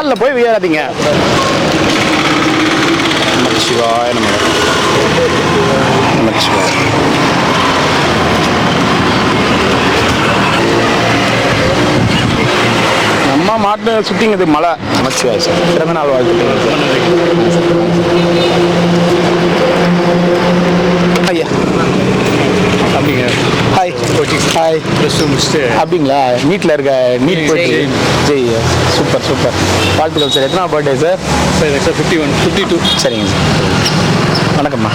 காலில் போய் வியராதீங்க. நமச்சிவாய நமக. நமச்சிவாய. நம்ம மாட்டு சுத்திங்க மழை. நமச்சிவாய சார். பிறந்த நாள் வாழ்த்துக்கள் ஐயா. அப்படிங்க. ஹாய். ஹாய். முடிச்சுட்டு அப்படிங்களா? நீட்டில் இருக்க நீட் போயிட்டு ஜெய். Super super. வாழ்த்துக்கள் சார். எத்தனை பர்த்டே சார்? சார் 51 52. சரிங்க சார். வணக்கம்மா.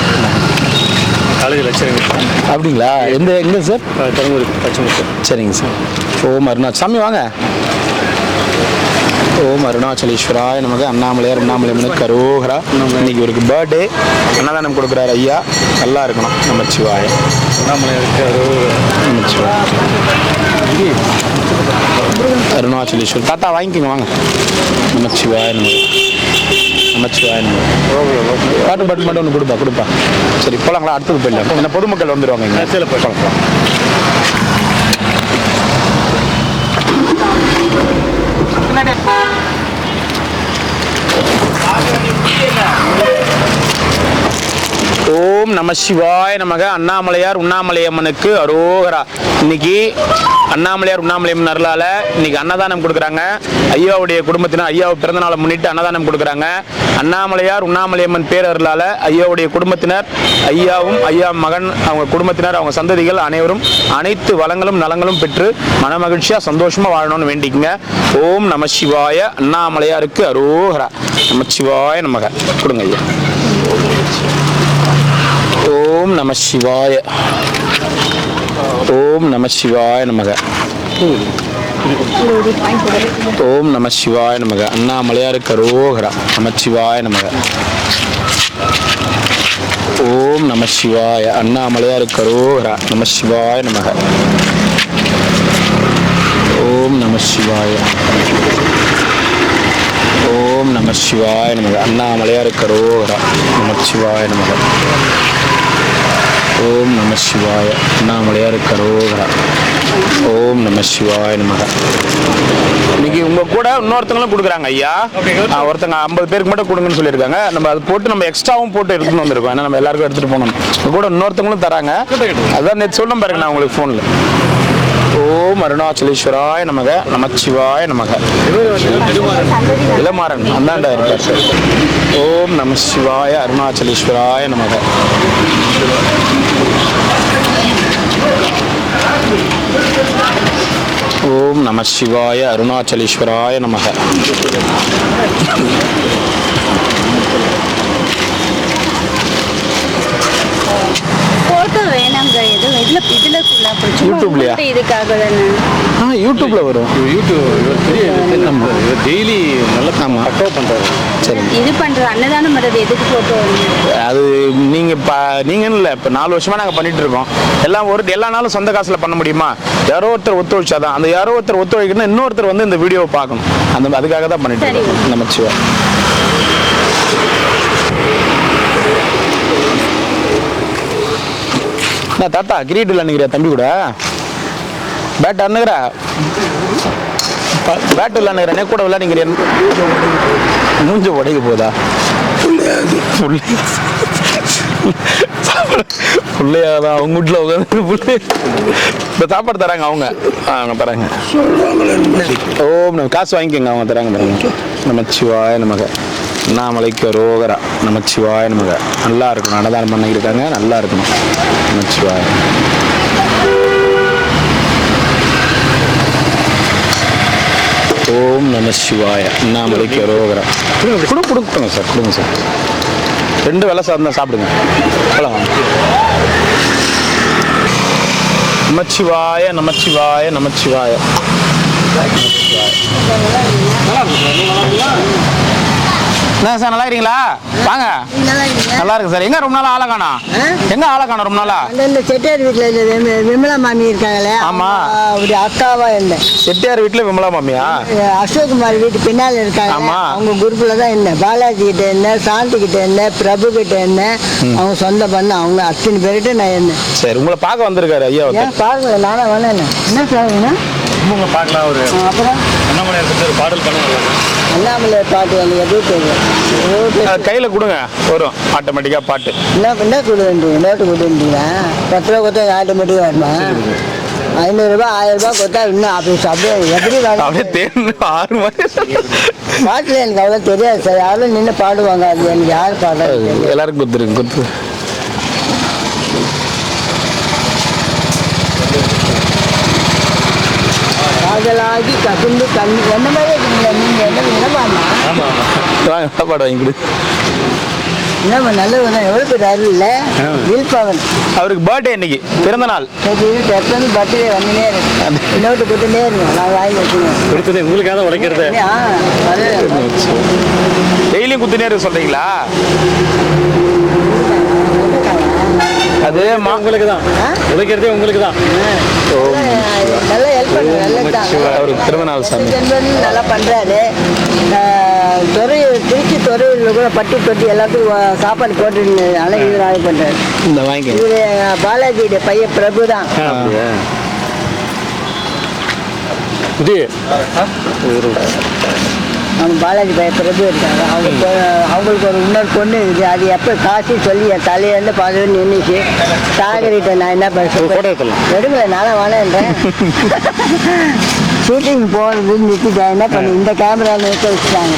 காலேஜ் லட்சம். அப்படிங்களா? எங்கே சார்? பெரம்பூர் பச்சை. சரிங்க சார். ஓம் அருணாச்சல். சாமி வாங்க. ஓம் அருணாச்சலேஸ்வராய நமக்கு. அண்ணாமலையார் அரோகரா. இன்னைக்கு ஒரு பர்த்டே. அன்னதானம் கொடுக்குறாரு ஐயா. நல்லா இருக்கணும். நமச்சிவாய. அண்ணாமலையாருக்கு நமச்சிவாய. அருணாச்சலேஸ்வர். தாத்தா வாங்கிக்கோங்க வாங்க. நமச்சிவாய நமக்கு. நமச்சிவாய நமக்கு. பாட்டு மட்டும் ஒன்று கொடுப்பா. சரி போலாங்களா? அடுத்தது போயிடலாம். ஏன்னா பொதுமக்கள் வந்துடுவாங்க இங்கே. சில போகலாம். ஓம் நம சிவாய நமக. அண்ணாமலையார் உண்ணாமலையம்மனுக்கு அரோகரா. இன்னைக்கு அண்ணாமலையார் உண்ணாமலையம்மன் அருளால இன்னைக்கு அன்னதானம் கொடுக்குறாங்க. ஐயாவுடைய குடும்பத்தினர் ஐயாவை பிறந்த நாளை முன்னிட்டு அன்னதானம் கொடுக்குறாங்க. அண்ணாமலையார் உண்ணாமலையம்மன் பேரருளால ஐயாவுடைய குடும்பத்தினர் ஐயாவும் ஐயா மகன் அவங்க குடும்பத்தினர் அவங்க சந்ததிகள் அனைவரும் அனைத்து வளங்களும் நலங்களும் பெற்று மனமகிழ்ச்சியா சந்தோஷமா வாழணும்னு வேண்டிக்குங்க. ஓம் நம சிவாய. அண்ணாமலையாருக்கு அரோகரா. நமச்சிவாய நமக. கொடுங்க ஐயா. ஓம் நம சிவாய. ஓம் நம சிவாய நமக. ஓம் நம சிவாய நமக. அண்ணாமலையாருக்கு அரோகரா. நமச்சிவாய நமக. ஓம் நம சிவாய. அண்ணாமலையாருக்கு அரோகரா. நம சிவாய நமக. ஓம் நம சிவாய. ஓம் நம சிவாய நமக. அண்ணாமலையாருக்கு அரோகரா. நமச்சிவாய நமக. ஓம் நம சிவாய. அண்ணாமலையாருக்கு அரோகரா. ஓம் நம சிவாய நமக. இன்னைக்கு உங்க கூட இன்னொருத்தங்களும் கொடுக்குறாங்க ஐயா. ஒருத்தங்க 50 பேருக்கு மட்டும் கொடுங்கன்னு சொல்லியிருக்காங்க. நம்ம அது போட்டு நம்ம எக்ஸ்ட்ராவும் போட்டு எடுத்துன்னு வந்திருக்கோம். ஏன்னா நம்ம எல்லாருக்கும் எடுத்துட்டு போகணும். உங்க கூட இன்னொருத்தங்களும் தராங்க. அதான் நேற்று சொல்லும் பாருங்க நான் உங்களுக்கு ஃபோனில். ஓம் அருணாச்சலேஸ்வராய நமக. நமச்சிவாய நமக. இளமாறன் அந்தாண்டா இருக்கார் சார். ஓம் நம சிவாய. அருணாச்சலேஸ்வராய நமக. ஓம் நம சிவாய. அருணாச்சலேஸ்வராய நமக. யூடியூப்லயா? யூடியூப்ல வரும். டெய்லி நல்லா பக்காவா பண்றாரு. சரி. இது பண்ற அன்னதானம் பண்றது எதுக்கு போட்டோ? அது நீங்கன்னு இல்லை, இப்போ 4 வருஷமா நாங்கள் பண்ணிட்டு இருக்கோம். எல்லா நாளும் சொந்த காசுல பண்ண முடியுமா? யாரோ ஒருத்தர் ஒத்துழைச்சாதான். அந்த யாரோ ஒருத்தர் ஒத்துழைக்கணும். இன்னொருத்தர் வந்து இந்த வீடியோவை பார்க்கணும். அதுக்காக தான் பண்ணிட்டு இருக்கோம். நமச்சிவாய. தாத்தா கிரிக்கெட் விளையாடுங்கிறியா தம்பி கூட? பேட் அண்ணுகிற பேட் விளையாடுங்கிற கூட விளையாடுங்கிறியா? மூஞ்ச உடைக்க போதா? பிள்ளையாதான் அவங்க வீட்டில் உட்காந்து இப்போ சாப்பாடு தராங்க. அவங்க தராங்க. ஓம் நம்ம காசு வாங்கிக்கோங்க. அவங்க தராங்க. நமச்சிவாய நமக. அண்ணாமலைக்கு அரோகரா. நமச்சிவாய நமக. நல்லா இருக்கணும். அன்னதானம் பண்ணியிருக்காங்க. நல்லா இருக்கணும். நமச்சிவாய. ஓம் நம சிவாய. அண்ணாமலைக்கு அரோகரா. கொடுங்க சார். கொடுங்க சார். 2 வேளை சாப்பிடுங்க. சாப்பிடுங்க. நமச்சிவாய. நமச்சிவாய. நமச்சிவாய. என்ன சார் நல்லா இருக்கீங்களா? வாங்க. நல்லா இருக்கு சார். எங்க ரொம்ப நாளா ஆளை காணோம்? எங்க ஆளை காணோம் ரொம்ப நாளா? செட்டியார் வீட்டுல விமலா மாமி இருக்காங்களே. ஆமா. அப்படி அக்காவா இருந்தேன். செட்டியார் வீட்டுல விமலா மாமியா? அசோக்குமார் வீட்டு பின்னால இருக்காங்க. ஆமா. அவங்க குரூப்ல தான் இருந்தேன். பாலாஜி கிட்ட இருந்தேன், சாந்தி கிட்ட இருந்தேன், பிரபு கிட்ட இருந்தேன். அவங்க சொந்த பண்ண அவங்க அத்தனை பேர்கிட்ட நான் இருந்தேன். சரி, உங்களை பார்க்க வந்திருக்காரு ஐயா. ஏன் பாருங்க, நானா வேணேன். என்ன சார் உங்களை பார்க்கலாம் ஒரு அப்புறம் அண்ணாமலையார் பற்றி ஒரு பாடல் பண்ண நல்லா அண்ணாமலை பாட்டு எனக்கு எதுவும் தெரியும் கையில கொடுங்க வரும் ஆட்டோமேட்டிக்கா பாட்டு. என்ன கொடுன்றீங்க நோட்டு கொடுன்றீங்களா 10 ரூபா கொடுத்தா ஆட்டோமேட்டிக்காக வருமா? 500 ரூபாய் 1000 ரூபாய் கொடுத்தா இன்னும் அப்படியே எப்படி அப்படியே தேர்ந்து 6 மாதிரி பாட்டில் எனக்கு அவ்வளோ தெரியாது சார். யாரும் நின்று பாடுவாங்க, அது எனக்கு யார் பாடுறது எல்லாருக்கும் குத்துருங்க குத்து. காதலாகி கசிந்து கண்ணி என்ன மாதிரி இருக்கீங்களா நீங்கள்? என்ன பாடலாம் ஆமாம் வாங்க சாப்பாடு வாங்கி கொடு. என்ன நல்லது தான். எவ்வளோ பேர் அருள் இல்லை வில்பவன் அவருக்கு பர்த்டே இன்னைக்கு, பிறந்த நாள். எப்போது பர்த்டே வந்துனே இருக்கு. நோட்டு கொடுத்துட்டே இருக்கும், நான் வாங்கி வச்சுக்கேன். கொடுத்தது உங்களுக்காக தான் உழைக்கிறது. டெய்லியும் குத்துனே இருக்க சொல்றீங்களா? அது உங்களுக்கு தான் உழைக்கிறதே உங்களுக்கு தான். நல்லா ஹெல்ப் பண்ணுங்க. நல்லது தான். அவருக்கு பிறந்த நாள் சாமி. நல்லா பண்ணுறாரு. திருச்சி துறையூரில் கூட பட்டி தொட்டி எல்லாத்துக்கும் சாப்பாடு போட்டு நல்லா இது நாளைக்கு பண்ணுறாரு. இந்த வாங்கி இவர் பாலாஜியோட பையன் பிரபு தான். அவங்க பாலாஜி பையன் பிரபு இருக்காங்க. அவங்களுக்கு ஒரு இன்னொரு பொண்ணு இருக்குது. அது எப்போ காசு சொல்லி என் தலையிலேருந்து பார்த்து நின்றுச்சு. சாகரிட்ட நான் என்ன பண்ணுறேன் எடுக்கல, நானும் வேணேன்றேன். ஷூட்டிங் போகிறது நிறுத்திட்டேன். என்ன பண்ணி இந்த கேமரா நிறுத்த வச்சுட்டாங்க.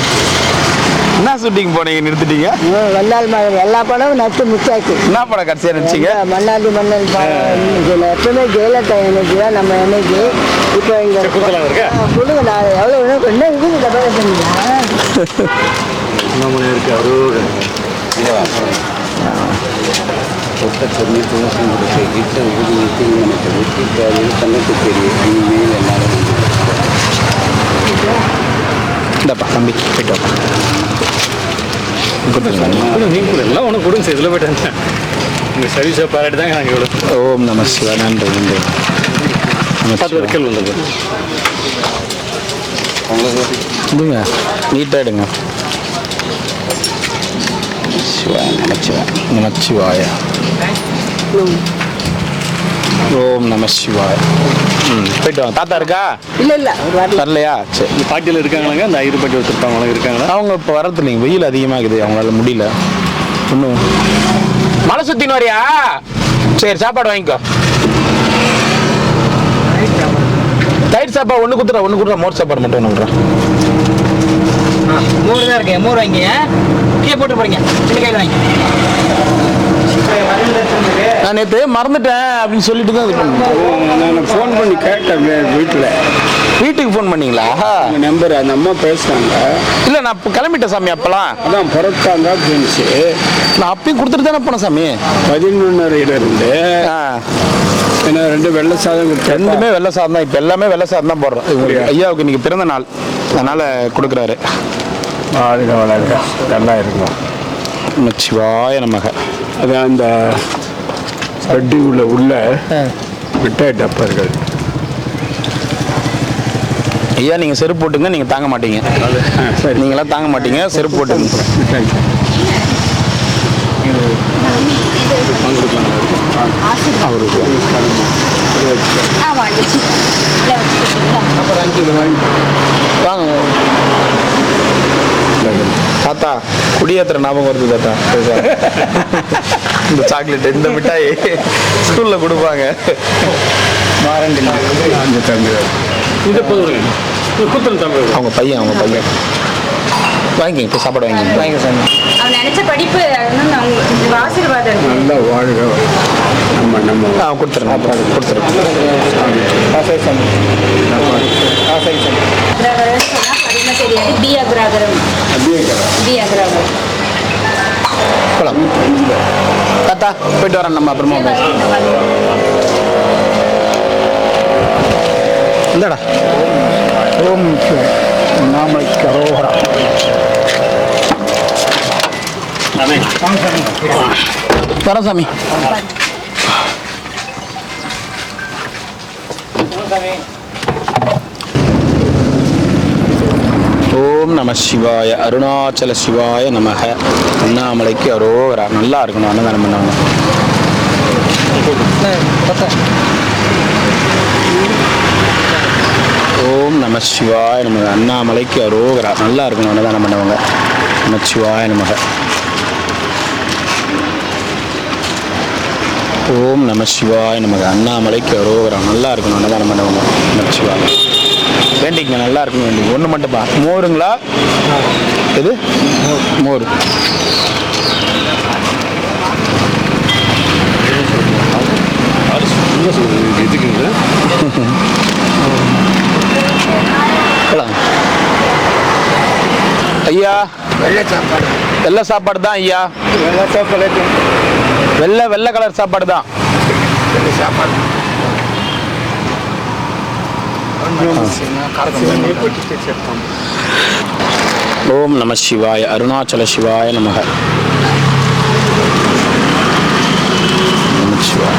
என்ன ஷூட்டிங் போனீங்க நிறுத்திட்டீங்க? வந்தால் மாதிரி எல்லா படமும் நட்டு மிச்சாச்சு. என்ன படம் கடைசியா நினைச்சீங்க? மன்னாடி மன்னன் எப்பவுமே ஜெயலலிதா எனர்ஜி தான் நம்ம எனர்ஜி. இப்போ இங்கே கொடுங்க, நான் எவ்வளோ வேணும் என்ன இருக்குது டபுள் பண்ணீங்களா? அண்ணாமலையாருக்கு அவரோட சொன்னி துளசி கொடுத்து இட்ட ஊதி இட்டு எனக்கு வெற்றி தங்கத்து தெரியும் இனிமேல் எல்லாரும் இந்தப்பா தம்பி போயிட்டு வாப்பா. நீங்கள் கூட எல்லாம் ஒன்று கொடுங்க சார். இதில் போயிட்டு உங்கள் சர்வீஸை பாராட்டி தாங்க நாங்கள் இவ்வளோ ஓம் நம சிவா. நன்றி நன்றி. பார்த்து வரைக்கும் வந்தது இதுங்க நீட்டாக எடுங்க. சிவாய நமச்சிவாய நமச்சிவாய ஓம் நம சிவாய. போயிட்டு வாங்க. தாத்தா இருக்கா? இல்லை இல்லை ஒரு வாட்டி வரலையா? சரி. இந்த பாட்டியில் இருக்காங்களாங்க? இந்த 5 பாட்டி வச்சுருப்பாங்க இருக்காங்களா? அவங்க இப்போ வரது இல்லைங்க, வெயில் அதிகமாகுது, அவங்களால முடியல இன்னும். மலை சுத்தின்னு வரியா? சரி சாப்பாடு வாங்கிக்கோ. தயிர் சாப்பாடு ஒன்று கொடுத்துட்றா மோர் சாப்பாடு மட்டும் ஒன்று விட்றேன். மோர் தான் இருக்கு, மோர் வாங்கிங்க. கீழே போட்டு போறீங்க, சின்ன கையில் வாங்கி. நான் நேற்று மறந்துட்டேன் அப்படின்னு சொல்லிட்டு தான் இது பண்ணேன். நான் ஃபோன் பண்ணி கேட்டேன் வீட்டுக்கு ஃபோன் பண்ணீங்களா? நம்பர் அந்த அம்மா பேசுனாங்க. இல்லை நான் இப்போ கிளம்பிட்டேன் சாமி. அப்போலாம் அதான் புறத்தாங்க இருந்துச்சு. நான் அப்பயும் கொடுத்துட்டு தானே போனேன் சாமி. 11:30 ஏன்னா 2 வெள்ளை சாதம் கொடுத்தேன். ரெண்டுமே வெள்ளை சாதம் தான். இப்போ எல்லாமே வெள்ளை சாதம் தான் போடுறோம். இவங்களுக்கு ஐயாவுக்கு இன்னைக்கு பிறந்த நாள், அதனால் கொடுக்குறாரு. வாழ்க வளர்க நல்லா இருக்கும். சிவாய நமக. அதான் அந்த வட்டி உள்ள மிட்டாய் டப்பர்கள். ஐயா நீங்கள் செருப்பு போட்டுங்க, நீங்கள் தாங்க மாட்டீங்க. சரி நீங்களாம் தாங்க மாட்டீங்க, செருப்பு போட்டுங்க. மிட்டாய் அவருக்கு வந்துச்சு இல்லை வச்சுக்கிட்டீங்களா? வாங்க தாத்தா. குடியேற்ற ஞாபகம் வருது தாத்தா. இந்த சாக்லேட் இந்த மிட்டாய் ஸ்கூல்ல கொடுப்பாங்க. இந்த பொதுவாக குத்தம் தமிழ் அவங்க பையன் வாங்கிங்க. இப்போ சாப்பாடு வாங்கிங்க. அவன் நினைச்ச படிப்பு அவங்க ஆசீர்வாதம் இருக்கு. நல்லா வாழ்க. நம்ம கொடுத்துருங்க. அக்ராகரம்னு சொன்னா படினா தெரியாது. பி அக்ராகரம். போலாம் தாத்தா. போயிட்டு வரேன், நம்ம அப்புறமா இல்லடா. ஓம் நாமைக்கு அரோகரா. வரேன் சாமி. ஓம் நம சிவாய அருணாச்சல சிவாய நமக. அண்ணாமலைக்கு அரோகரா. நல்லா இருக்கணும் அன்னதானம் பண்ணாங்க. ஓம் நம சிவாய நமக. அண்ணாமலைக்கு அரோகரா. நல்லா இருக்கணும் அன்னதானம் பண்ணவங்க. நமச்சிவாய நமக. ஓம் நம சிவாய நமக. அண்ணாமலைக்கு அரோகரா. நல்லா இருக்கணும் அன்னதானம் பண்ணவங்க. நமச்சிவாய. வேண்டிங்க நல்லா இருக்கணும் வேண்டி. ஒன்று மட்டும்ப்பா. மோருங்களா? இது மோர். எதுக்குங்க ஐயா வெள்ளை சாப்பாடு தான் ஐயா. வெள்ளை கலர் சாப்பாடு தான். ஓம் நம சிவாய. அருணாச்சல சிவாய நமக. நமச்சிவாய.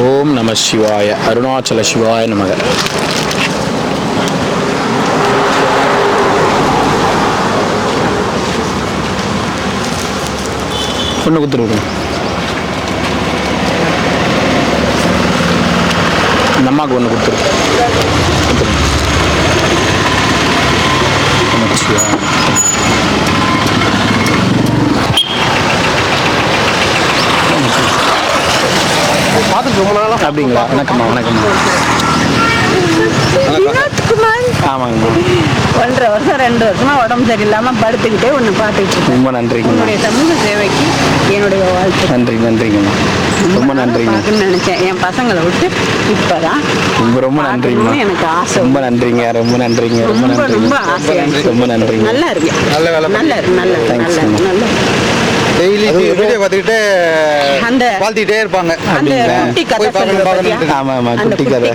ஓம் நம சிவாய. அருணாச்சல சிவாய நமக. ஒன்று கொடுத்துருவோம். இந்த அம்மாவுக்கு ஒன்று கொடுத்துருவோம். பார்த்துட்டு ரொம்ப நாளாக. அப்படிங்களா? வணக்கம்மா. வணக்கம்மா. ஆமாங்கம்மா. 1.5 வருஷம் 2 வருஷமா உடம்பு சரியில்லாம படுத்துக்கிட்டே ஒன்று பார்த்துக்கிட்டு இருக்கேன். ரொம்ப நன்றிங்கம்மா. உன்னுடைய சமூக சேவைக்கு என்னுடைய வாழ்த்து. நன்றிங்கம்மா. ரொம்ப நன்றிங்க. பார்க்கணும்னு நினைச்சேன். என் பசங்களை விட்டு இப்பதான் ரொம்ப நன்றிங்கம்மா. எனக்கு ஆசை. ரொம்ப நன்றிங்க. ரொம்ப நன்றிங்க. ரொம்ப ரொம்ப நன்றிங்க. ஆசையா இருக்கு. ரொம்ப நன்றிங்க. நல்லா இருக்கு. நல்ல வேலை. நல்ல Thanks, நல்ல டெய்லி வீடியோ பார்த்துக்கிட்டு அந்த வாழ்த்திட்டே இருப்பாங்க. அந்த குட்டி கதை சொல்றது பாத்தியா? ஆமாம்மா. அந்த குட்டி கதை.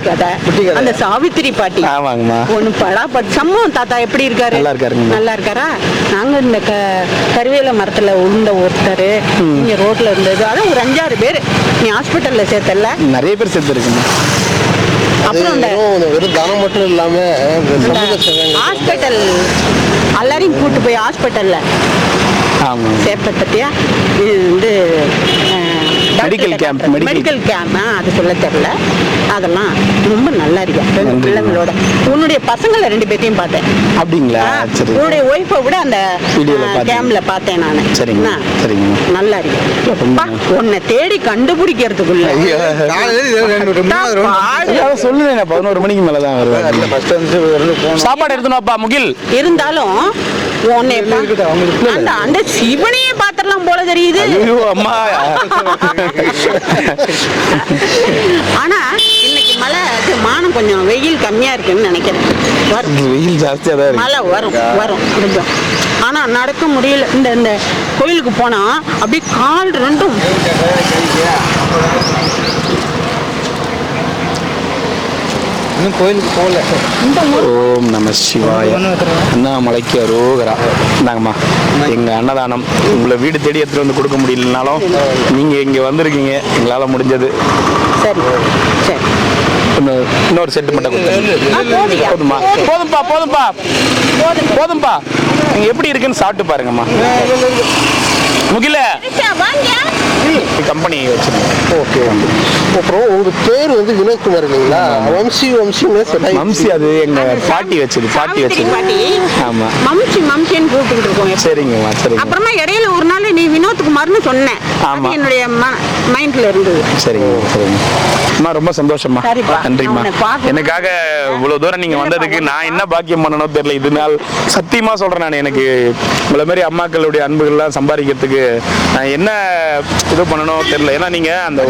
குட்டி கதை. அந்த சாவித்திரி பாட்டி ஆமாங்கம்மா. ஒண்ணு படாபட் சம்பவம். தாத்தா எப்படி இருக்காரு? நல்லா இருக்காருங்க. நல்லா இருக்காரா? நாங்க இந்த கருவேல மரத்துல உருண்ட ஒருத்தர் இங்க ரோட்ல இருந்தது. அதான் ஒரு 5-6 பேர் நீ ஹாஸ்பிட்டல்ல சேர்த்தல. நிறைய பேர் சேர்த்து இருக்குமா? அப்புறம் இந்த வெறும் தானம் மட்டும் இல்லாம ஹாஸ்பிட்டல் எல்லாரையும் கூட்டு போய் ஹாஸ்பிட்டல்ல ஆமாம். சேர்த்த பத்தியா? இது வந்து Medical camp, மெடிக்கல் கேம்ப். அது சொல்ல தெரியல. அதெல்லாம் ரொம்ப நல்லா இருக்கு. நன்றி. பிள்ளைங்களோட உன்னுடைய பசங்களை 2 பேத்தையும் பார்த்தேன். அப்படிங்களா? சரி. உன்னுடைய ஒய்ஃபை விட அந்த வீடியோல பார்த்தேன். கேம்ல பார்த்தேன் நான். சரிங்க. சரிங்க. நல்லா இருக்கு. அப்பா, உன்னை தேடி கண்டுபிடிக்கிறதுக்குள்ள சொல்லுங்க. 11 மணிக்கு மேல தான் வருவேன். சாப்பாடு எடுத்துனோப்பா முகில். இருந்தாலும் உன்னை அந்த சிவனையே பாத்திரலாம் போல தெரியுது. ஐயோ அம்மா. ஆனா இன்னைக்கு மழை மானம் கொஞ்சம் வெயில் கம்மியா இருக்குன்னு நினைக்கிறேன். வெயில் ஜாஸ்தியா தான் இருக்கு. மழை வரும் கொஞ்சம். ஆனா நடக்க முடியல. இந்த கோயிலுக்கு போனா அப்படியே கால் ரெண்டும் இன்னும் கோயிலுக்கு போகல. ஓம் நம சிவாய. அண்ணாமலைக்கு அரோகரா. இந்தாங்கம்மா எங்க அன்னதானம். உங்களை வீடு தேடி எடுத்துட்டு வந்து கொடுக்க முடியலனாலும் நீங்க இங்க வந்திருக்கீங்க. எங்களால முடிஞ்சது. சரி சரி. இன்னொரு செட்டு மட்டும் போதுயா. போதுமா? போதும்பா. நீங்க எப்படி இருக்குன்னு சாப்பிட்டு பாருங்கம்மா. முகில கம்பெனி வச்சிருக்கேன். ஓகே. அப்புறம் உங்க பேர் வந்து வினோத்குமார் இல்லைங்களா? வம்சி அது எங்க பாட்டி வச்சது. பாட்டி. ஆமா. மம்சின்னு கூப்பிட்டு இருக்கோம். சரிங்கம்மா. சரிங்க. அப்புறமா இடையில ஒரு நாள் நீ வினோத்குமார்னு சொன்னேன். ஆமா. என்னுடைய மைண்ட்ல இருந்தது. சரிங்க. அம்மா ரொம்ப சந்தோஷமா. சரிப்பா. நன்றிம்மா. அவனை பார்க்க எனக்காக இவ்வளவு தூரம் நீங்க வந்ததுக்கு நான் என்ன பாக்கியம் பண்ணணும் தெரியல. இது நாள் சத்தியமா சொல்றேன். நான் எனக்கு இவ்வளவு மாதிரி அம்மாக்களுடைய அன்புகள்லாம் சம்பாதிக்கிறதுக்கு நான் என்ன இது பண்ணணும் தெரியல. ஏன்னா நீங்க அந்த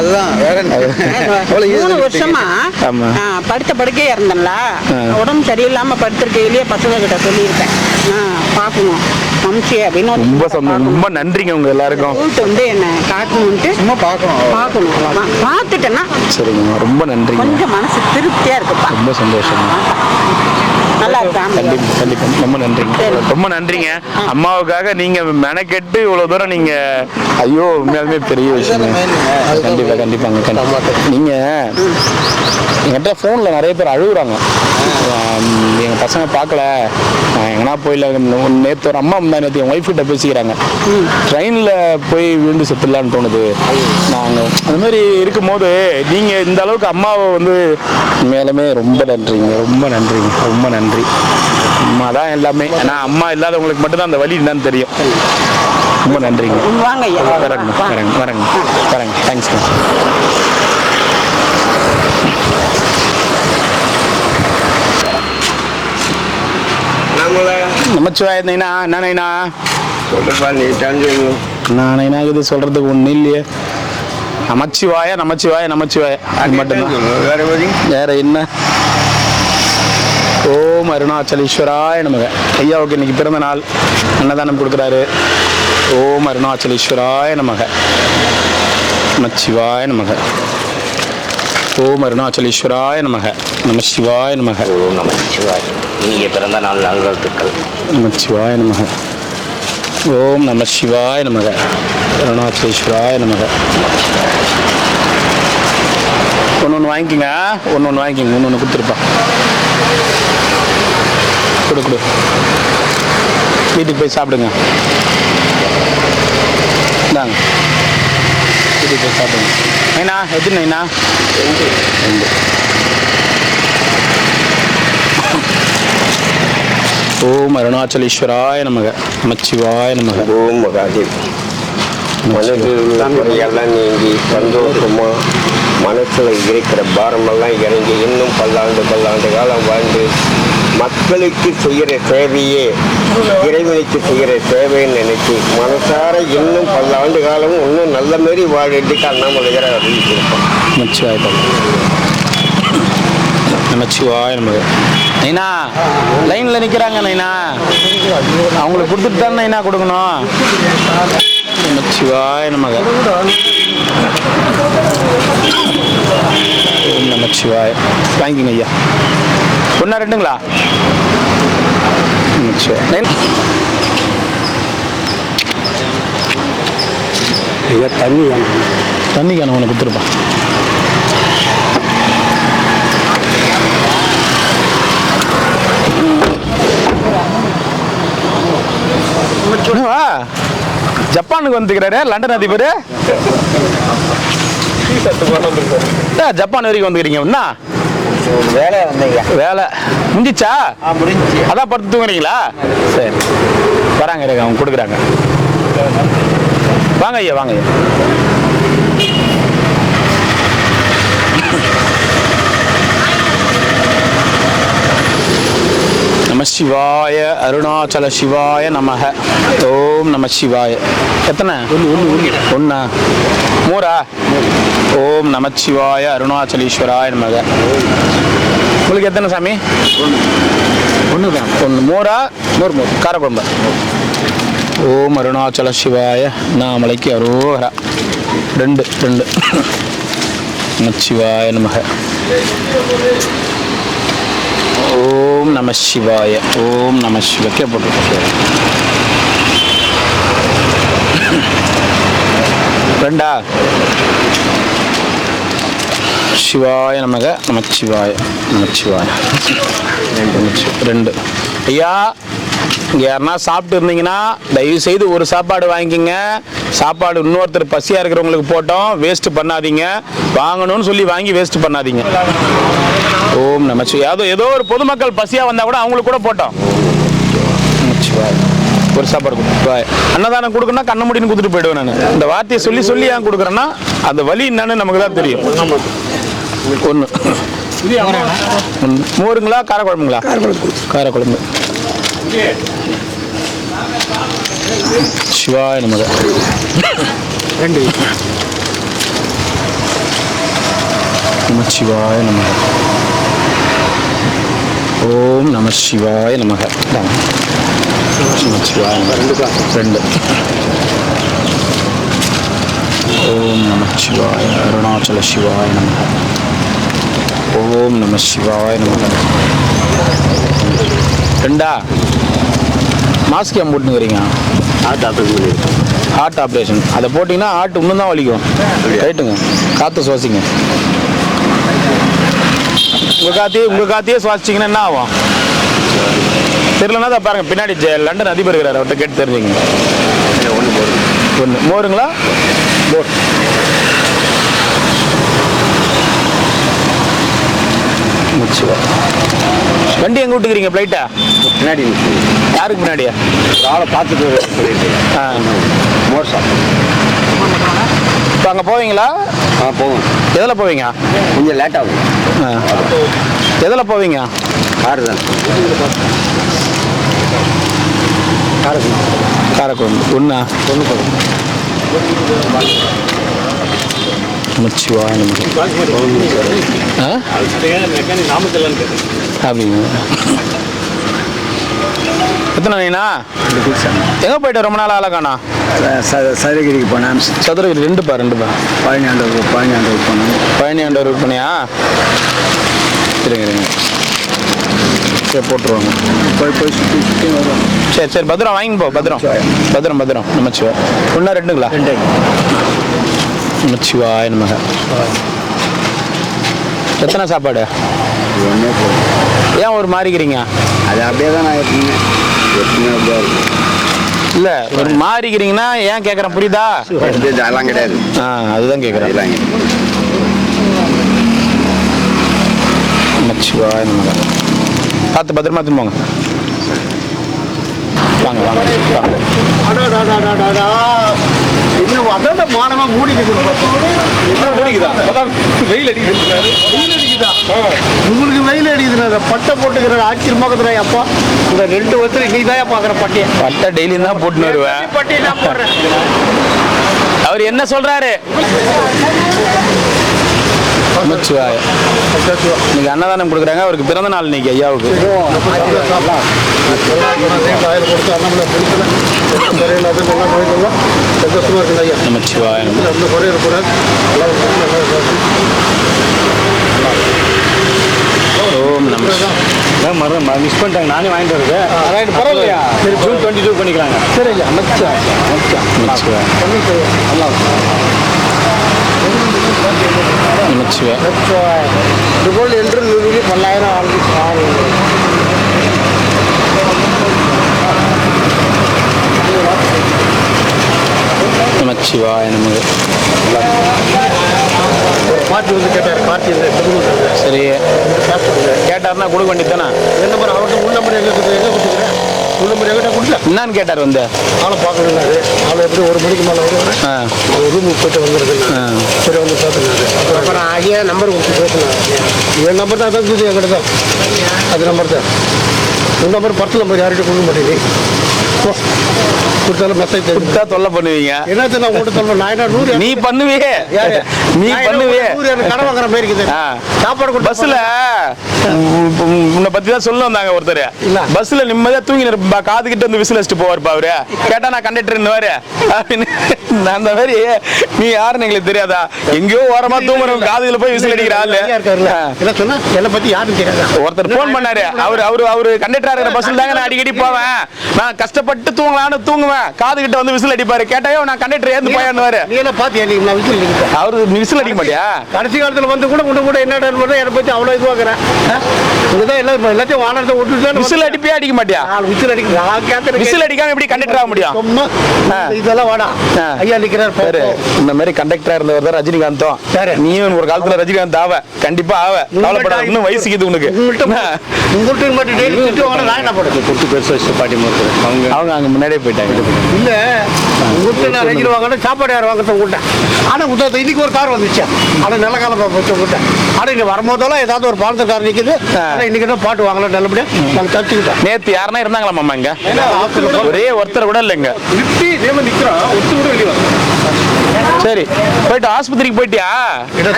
அதுதான் 3 வருஷமா ஆமா. படுத்த படுக்கையா இருந்தேன்ல. உடம்பு சரியில்லாம படுத்திருக்கையிலேயே பசங்க கிட்ட சொல்லியிருக்கேன். பார்க்கணும் வம்சியா அப்படின்னு. ரொம்ப நன்றிங்க உங்க எல்லாருக்கும். கூப்பிட்டு வந்து என்ன காட்டணும்ட்டு சும்மா பார்க்கணும். பார்த்துட்டேன்னா சரிங்கம்மா. ரொம்ப நன்றி. கொஞ்சம் மனசு திருப்தியா இருக்குப்பா. ரொம்ப சந்தோஷம். நல்லா இருக்கான். கண்டிப்பா கண்டிப்பா ரொம்ப நன்றிங்க. சரி. ரொம்ப நன்றிங்க. அம்மாவுக்காக நீங்க மெனக்கெட்டு இவ்வளவு தூரம் நீங்க ஐயோ உண்மையாலுமே பெரிய விஷயம். கண்டிப்பா கண்டிப்பாங்க கண்டிப்பா. நீங்க என்கிட்ட ஃபோன்ல நிறைய பேர் அழுகுறாங்க. எங்க பசங்க பார்க்கல, எங்கன்னா போயில. நேற்று ஒரு அம்மா நேற்று என் ஒய்ஃப் கிட்ட பேசிக்கிறாங்க, ட்ரெயினில் போய் விழுந்து செத்துடலான்னு தோணுது. நாங்கள் அந்த மாதிரி இருக்கும்போது நீங்கள் இந்த அளவுக்கு அம்மாவை வந்து மேலுமே ரொம்ப நன்றிங்க, ரொம்ப நன்றிங்க, ரொம்ப நன்றி. அம்மா தான் எல்லாமே. ஏன்னா அம்மா இல்லாதவங்களுக்கு மட்டும்தான் அந்த வலி என்னன்னு தெரியும். ரொம்ப நன்றிங்க. வாங்க ஐயா. வரேங்க வரேங்க வரேங்க வரேங்க. தேங்க்ஸ்ங்க. நமச்சிவாய நைனா. என்ன நைனா நானா இது சொல்றதுக்கு ஒன்றும் இல்லையே. நமச்சிவாய நமச்சிவாய நமச்சிவாய அது மட்டும்தான். வேற என்ன? ஓம் அருணாச்சலேஸ்வராய நமக. ஐயாவுக்கு இன்னைக்கு பிறந்த நாள், அன்னதானம் கொடுக்குறாரு. ஓம் அருணாச்சலேஸ்வராய நமக. நமச்சிவாய நமக. ஓம் அருணாச்சலேஸ்வராய நமக. நமசிவாய நமக. ஓம் நமச்சிவாய். இனிய பிறந்த நாள் நல்வாழ்த்துக்கள். நமச்சிவாய நமக. ஓம் நம சிவாய நமக. அருணாச்சலேஸ்வராய நமக. ஒன்று வாங்கிக்கோங்க, ஒன்று வாங்கிக்கோங்க. ஒன்று கொடுத்துருப்பான். கொடு கொடு. வீட்டுக்கு போய் சாப்பிடுங்க. இந்தாங்க, வீட்டுக்கு போய் சாப்பிடுங்க. நைனா எத்தனை நைனா? ரெண்டு. ஓம் அருணாச்சலேஸ்வராய நமக. நமச்சிவாய நமக. ஓம் மகாதேவ். மனதில் உள்ள குறையெல்லாம் நீங்கி சந்தோஷமா மனசில் இருக்கிற பாரமெல்லாம் இறங்கி இன்னும் பல்லாண்டு காலம் வாழ்ந்து மக்களுக்கு செய்கிற சேவையே இறைவனுக்கு செய்கிற சேவைன்னு நினைச்சு மனசார இன்னும் பல்லாண்டு காலம் இன்னும் நல்ல மாரி வாழ்றதுக்கு அண்ணாமலையார் அறிவிச்சிருப்போம். நமச்சிவாய நமச்சிவாய நமக. நைனா லைன்ல நிக்கிறாங்க நைனா, அவங்களுக்கு கொடுத்துட்டு தான் நைனா கொடுக்கணும். நமச்சிவாய நமக. ஓம் நமச்சிவாய. வாங்கிக்கங்க ஐயா. ஒன்றா ரெண்டுங்களா? நமச்சிவாய. ஐயா தண்ணி கேன ஒன்று கொடுத்துருப்பான். ஜப்பானுக்கு வந்துக்கிறாரு லண்டன் அதிபர். ஜப்பான் வரைக்கும் வந்துக்கிறீங்க. என்ன வேலை வந்தீங்க? வேலை முடிஞ்சிச்சா? முடிஞ்சு. அதான் படுத்து தூங்குறீங்களா? சரி, வராங்க இருங்க, அவங்க கொடுக்குறாங்க. வாங்க ஐயா, வாங்க ஐயா. நம சிவாய அருணாச்சல சிவாய நமக. ஓம் நம சிவாய. எத்தனை? ஒன்னா மூரா? ஓம் நமச்சிவாய அருணாச்சலேஸ்வராய நமக. உங்களுக்கு எத்தனை சாமி? ஒன்று தான். ஒன்று. மோரா? மோர் காரக்குழம்பு. ஓம் அருணாச்சல சிவாய நாமலைக்கு அரோகரா. ரெண்டு ரெண்டு. நமச்சிவாய நமக. ஓம் நம சிவாய. ஓம் நம சிவக்கே போட்டு ரெண்டா? சிவாய நமக. நமச்சிவாய நமச்சிவாய. ரெண்டு. ஐயா இங்கே யாருன்னா சாப்பிட்டு இருந்தீங்கன்னா தயவு செய்து ஒரு சாப்பாடு வாங்கிக்கிங்க. சாப்பாடு இன்னொருத்தர் பசியாக இருக்கிறவங்களுக்கு போட்டோம், வேஸ்ட் பண்ணாதீங்க. வாங்கணும்னு சொல்லி வாங்கி வேஸ்ட் பண்ணாதீங்க. ஓம் நமச்சிவாய. ஏதோ ஒரு பொதுமக்கள் பசியாக வந்தால் கூட அவங்களுக்கு கூட போட்டோம். நமச்சிவாய. ஒரு சாப்பாடு கொடுப்பாய். அன்னதானம் கொடுக்கணும்னா கண்ண முடின்னு கொடுத்துட்டு போயிடுவேன் நான். இந்த வார்த்தையை சொல்லி சொல்லி ஏன் கொடுக்குறேன்னா அந்த வலி என்னன்னு நமக்கு தான் தெரியும். ஒன்று. மோருங்களா காரக்குழம்புங்களா? காரக்குழம்பு. சிவாய நமக. ரெண்டு. நமச்சிவாய நமக. ஓம் நம சிவாய நமக. நமச்சிவாய ரெண்டு. ஓம் நம சிவாய அருணாச்சல சிவாய நமக. ஓம் நம சிவாய நம. ரெண்டா மாஸ்க் ஏன் போட்டுக்கிறீங்க? Heart operation. அதை போட்டிங்கன்னா ஹார்ட் இன்னும் தான் வலிக்கும். ரைட்டுங்க, காற்று சுவாசிங்க. உங்கள் காத்தையே சுவாசிச்சிங்கன்னா என்ன ஆகும் தெரியலன்னா தான் பாருங்கள். பின்னாடி லண்டன் அதிபர் இருக்கிறார், அவர்கிட்ட கேட்டு தெரிஞ்சுங்க. ஒன்று மோருங்களா? போர். வண்டி எங்கே விட்டுக்கிறீங்க? ஃப்ளைட்டா பின்னாடி யாருக்கு முன்னாடியா? ஆளை பார்த்துட்டு சொல்லிட்டு மோர் சாப்பிடும். இப்போ அங்கே போவீங்களா? போவோம். எதில் போவீங்க? கொஞ்சம் லேட் ஆகும். எதில் போவீங்க? காரு தான். காரைக்குழம்பு ஒன்றா? ஒன்று போதும். நமச்சிவா நமக்கு. அப்படிங்க. எத்தனை நீண்ணா? எங்கே போயிட்டு ரொம்ப நாள் ஆளக்காண்ணா? சதுரகிரிக்கு போனேன். சதுரகிரி ரெண்டுப்பா. பழனி ஆண்டவர் போனேன். பழனி ஆண்டவர் போனியா? இருங்க சரி, போட்டுருவாங்க. போய் சுற்றி வரும். சரி பத்திரம் வாங்கி போ. பத்திரம் நமச்சிவா. ஒன்றா ரெண்டுங்களா? ரெண்டு. நமச்சிவாய நமக. எத்தனை சாப்பாடு? ஒன்றே போதும். ஏன் ஒரு மாறிக்கிறீங்க? அது அப்படியே தான் நான் எப்பவுமே அப்படியே இருக்கும். இல்லை, ஒரு மாறிக்கிறீங்கன்னா ஏன் கேட்குறேன், புரியுதா? அதெல்லாம் கிடையாது. அதுதான் கேட்குறேன். நமச்சிவாய நமக. பார்த்து பத்திரமா எடுத்துன்னு போங்க. வாங்க. இன்னும் அதான் மானமா மூடிக்குதா? வெயில் அடிக்குது. உங்களுக்கு வெயில் அடிக்குதுண்ணா. பட்டை போட்டுக்கிற ஆச்சரியமாக்குதுண்ணா. அப்பா இந்த 2 வருஷம் இன்னைக்கு தான் பார்க்குற பட்டையை. பட்டை டெய்லியும் தான் போட்டுன்னு வருவேன். பட்டையை தான் போடுறேன். அவர் என்ன சொல்றாரு? நமச்சிவாய. இன்னைக்கு அன்னதானம் கொடுக்குறாங்க. அவருக்கு பிறந்த நாள் இன்னைக்கு ஐயாவுக்கு. நமச்சிவாய. ஓம் நம. மிஸ் பண்ணிட்டாங்க. நானே வாங்கிட்டு வருது. பரவாயில்லையா? சரி, June 22 பண்ணிக்கிறாங்க. சரி நமச்சிவாய. நமச்சிவாய. இதுபோல் என்று 1000 ஆரம்பிச்சு. நமச்சிவாய நமக. பாட்டி வந்து கேட்டார். கார்த்தி சரி, கேட்டார்னா கொடுக்க வேண்டியது தானே? என்ன பண்ண அவர்கிட்ட உள் நம்பர் எங்கே கொடுத்துக்கிறேன். உள் நம்பர் எங்கிட்ட கொடுக்கல. என்னன்னு கேட்டார் வந்து? ஆளை பார்க்கணுன்னாரு. ஆளை எப்படி 1 மணிக்கு மேலே வருவாரு. ரூமுக்கு போயிட்டு வந்துடுது. சரி வந்து பார்த்துனாரு. அப்புறம் ஐயா நம்பர் கொடுத்து பேசினார். என் நம்பர் தான் அதான் கொடுத்து என்கிட்ட தான். அது நம்பர் தான். உன் நம்பர் 10 நம்பர் யார்கிட்ட கொடுக்க மாட்டேங்குது. கொடுத்தாலும் மெசேஜ் கொடுத்தா தொல்லை பண்ணுவீங்க. என்னது நான் உங்கள்கிட்ட சொல்றேன். நான் என்ன 100 நீ பண்ணுவியே. நீ பண்ணுவியே. 100 கடை வாங்குற மாதிரி இருக்குது. சாப்பாடு கொடுத்து பஸ்ல உன்னை பத்தி தான் சொல்ல வந்தாங்க ஒருத்தர். இல்ல. பஸ்ல நிம்மதியா தூங்கி இருப்பா, காது கிட்ட வந்து விசில் வச்சுட்டு போவாருப்பா அவரு. கேட்டா நான் கண்டக்டர் அப்படின்னு. அந்த மாதிரி நீ யாருன்னு எங்களுக்கு தெரியாதா? எங்கேயோ ஓரமா தூங்குறவங்க காதுல போய் விசில் அடிக்கிற ஆளு என்ன சொன்னா என்னை பத்தி யாரும் தெரியாது. ஒருத்தர் போன் பண்ணாரு. அவரு கண்டக்டரா இருக்கிற பஸ்ல தாங்க நான் அடிக்கடி போவேன். நான் கஷ்டப்பட்டு தூங்குவேன். காது கிட்ட வந்து விசில் அடிப்பாரு. கேட்டாயோ நான் கண்டக்டர் ஏந்து போயான்னு. நீ என்ன பாத்தியா? நீ நான் விசில் அடிக்கிறேன். அவரு விசில் அடிக்க மாட்டியா? கடைசி காலத்துல வந்து கூட என்ன என்னை பத்தி அவ்வளவு இதுவாக்குறேன். இங்கதான் எல்லாத்தையும் வானத்தை விட்டுட்டு விசில் அடிப்பே அடிக்க மாட்டியா? விசில் அடிக்கிறேன். விசில் அடிக்காம எப்படி கண்டக்டர் ஆக முடியும்? இதெல்லாம் வாடா ஐயா நிக்கிறார். இந்த மாதிரி கண்டக்டரா இருந்தவர் தான் ரஜினிகாந்தும். நீயும் ஒரு காலத்துல ரஜினிகாந்த் ஆவ. கண்டிப்பா ஆவ. கவலைப்படாத. இன்னும் வயசுக்குது உனக்கு. உங்கள்கிட்ட மட்டும் டெய்லி திட்டு வாங்க. நான் என்ன பண்ணுறது? கொடுத்து பெருசு வச்சு பாட்டி மோத்து அவங்க அங்க முன்னாடியே போயிட்டாங்க. இல்ல உங்கள்கிட்ட நான் ரஜினி வாங்கணும். சாப்பாடு யார் வாங்க உங்கள்கிட்ட. ஆனா உங்கள்கிட்ட இன்னைக்கு ஒரு கார் வந்துச்சு. ஆனா நல்ல காலம் போச்சு உங்கள்கிட்ட. ஆனா இங்க வரும்போதெல்லாம் ஏதாவது ஒரு பாலத்து கார் நிக்குது. இன்னைக்கு தான் பாட்டு வாங்கலாம் நல்லபடியா நாங்க தச்சுக்கிட்டோம். நேத்து யாருன்னா இருந்தாங்களா மாமா இங்க? ஒரே ஒருத்தர் கூட இல்லைங்க. நிக்கிறோம். ஒத்து கூட வெளியே சரி, போயிட்டு ஆஸ்பத்திரிக்கு போயிட்டியா?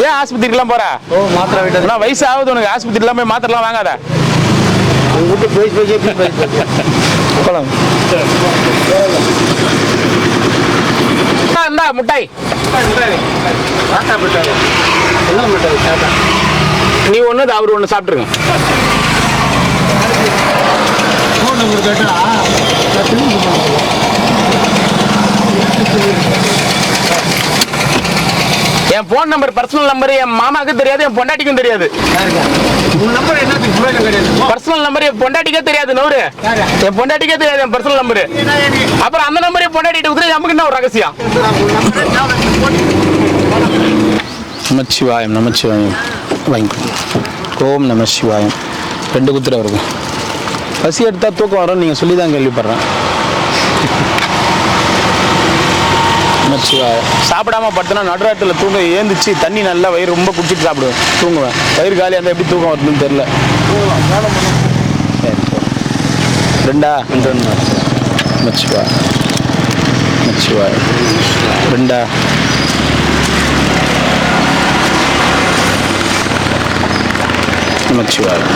ஏன் ஆஸ்பத்திரிக்கெல்லாம் போற? மாத்திரை விட்டது. வயசு ஆகுது உனக்கு. ஆஸ்பத்திரிலாம் போய் மாத்திரலாம் வாங்காத. உங்ககிட்ட பேசி போலாம். இந்தா முட்டாய். என்ன மிட்டாய்? நீ ஒன்று அவர் ஒன்று சாப்பிட்ருங்க. என் போன் நம்பர் பர்சனல் நம்பர் என் மாமாவுக்கு தெரியாது, என் பொண்டாட்டிக்கும் தெரியாது. பர்சனல் நம்பர் என் பொண்டாட்டிக்கே தெரியாது. நூறு என் பொண்டாட்டிக்கே தெரியாது என் பர்சனல் நம்பரு. அப்புறம் அந்த நம்பரை பொண்டாட்டிட்டு கொடுத்து நமக்கு என்ன ஒரு ரகசியம்? நமச்சிவாயம் நமச்சிவாயம் வாங்கிக்கோ. ஓம் நம சிவாயம். 2 குத்துரை இருக்கும். பசி எடுத்தால் தூக்கம் வரும் நீங்கள் சொல்லி தான் கேள்விப்படுறேன். நமச்சிவாயம். சாப்பிடாம படுத்தனா நடுராட்டில் தூங்க ஏந்திச்சு தண்ணி நல்லா வயிறு ரொம்ப குடிச்சிட்டு சாப்பிடுவேன், தூங்குவேன். வயிறு காலி அந்த எப்படி தூக்கம் வருதுன்னு தெரில. 2 நமச்சிவாயம் நமச்சிவாயம். 2 நமச்சிவாயம்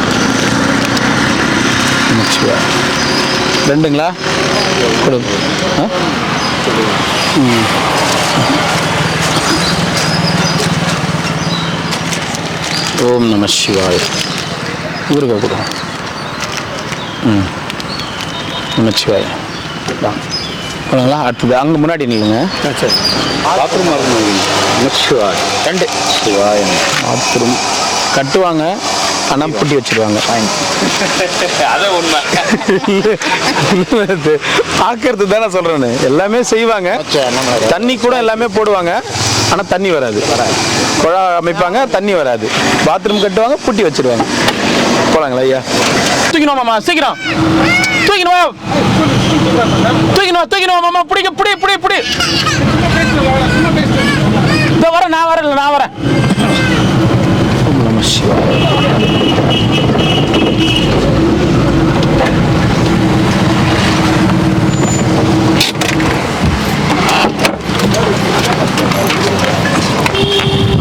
நமச்சிவாயம். 2ங்களா கொடு. ஓம் நம சிவாய. இவருக்கா கொடு. நமச்சிவாய. அடுத்தது அங்கே முன்னாடி நில்லுங்க. பாத்ரூம் நமச்சிவாய். 2 சிவாயம். பாத்ரூம் கட்டுவாங்க, ஆனால் பூட்டி வச்சிருவாங்க. அதை உண்மை பார்க்கறது தானே சொல்றேன்னு. எல்லாமே செய்வாங்க, தண்ணி கூட எல்லாமே போடுவாங்க, ஆனால் தண்ணி வராது. குழா அமைப்பாங்க, தண்ணி வராது. பாத்ரூம் கட்டுவாங்க, பூட்டி வச்சிருவாங்க. போலாங்களா ஐயா? தூக்கினோம் மாமா, சீக்கிரம் தூக்கினோம் தூக்கினோம் தூக்கினோம் மாமா. பிடிக்க பிடி பிடி பிடி. இதோ வரேன், நான் வரேன், நான் வரேன். ஓம் நம சிவாய.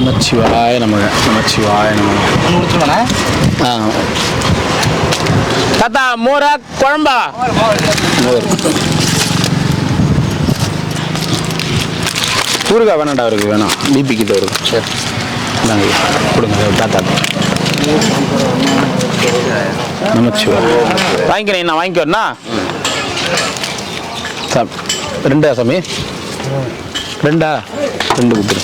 நமச்சிவாய நமக. நமச்சிவாய நமக. தாத்தா மோரா குழம்பா? மோர். ஊறுகாய் வேணாண்டா அவருக்கு? வேணாம், பிபிக்கு தான் இருக்கும். சரி நாங்கள் கொடுங்க தாத்தா. நமச்சிவாய. வாங்கிக்கிறேன், நான் வாங்கிக்கிறேண்ணா. 2 சாமி. 2 கொடுத்துரு.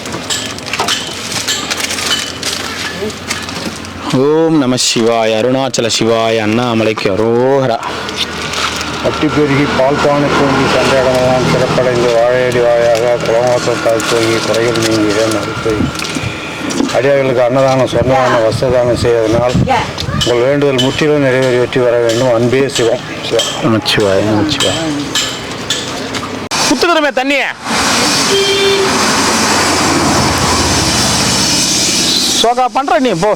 ஓம் நம சிவாய. அருணாச்சல சிவாய. அண்ணாமலைக்கு அரோகரா. பட்டி பெருகி பால் பானை தூங்கி சண்டையிடமெல்லாம் சிறப்படைந்து வாழையடி வாயாக குளமாசத்தால் தூங்கி குறைகள் நீங்கிட மறுப்பை அடியார்களுக்கு அன்னதானம் சொன்னதான வஸ்திரதானம் செய்வதனால் உங்கள் வேண்டுதல் முற்றிலும் நிறைவேறி வெற்றி வர வேண்டும். அன்பே சிவம். நமச்சிவாய நமச்சிவாய. குத்துக்கிறமே தண்ணிய சோகா பண்ற நீ போ.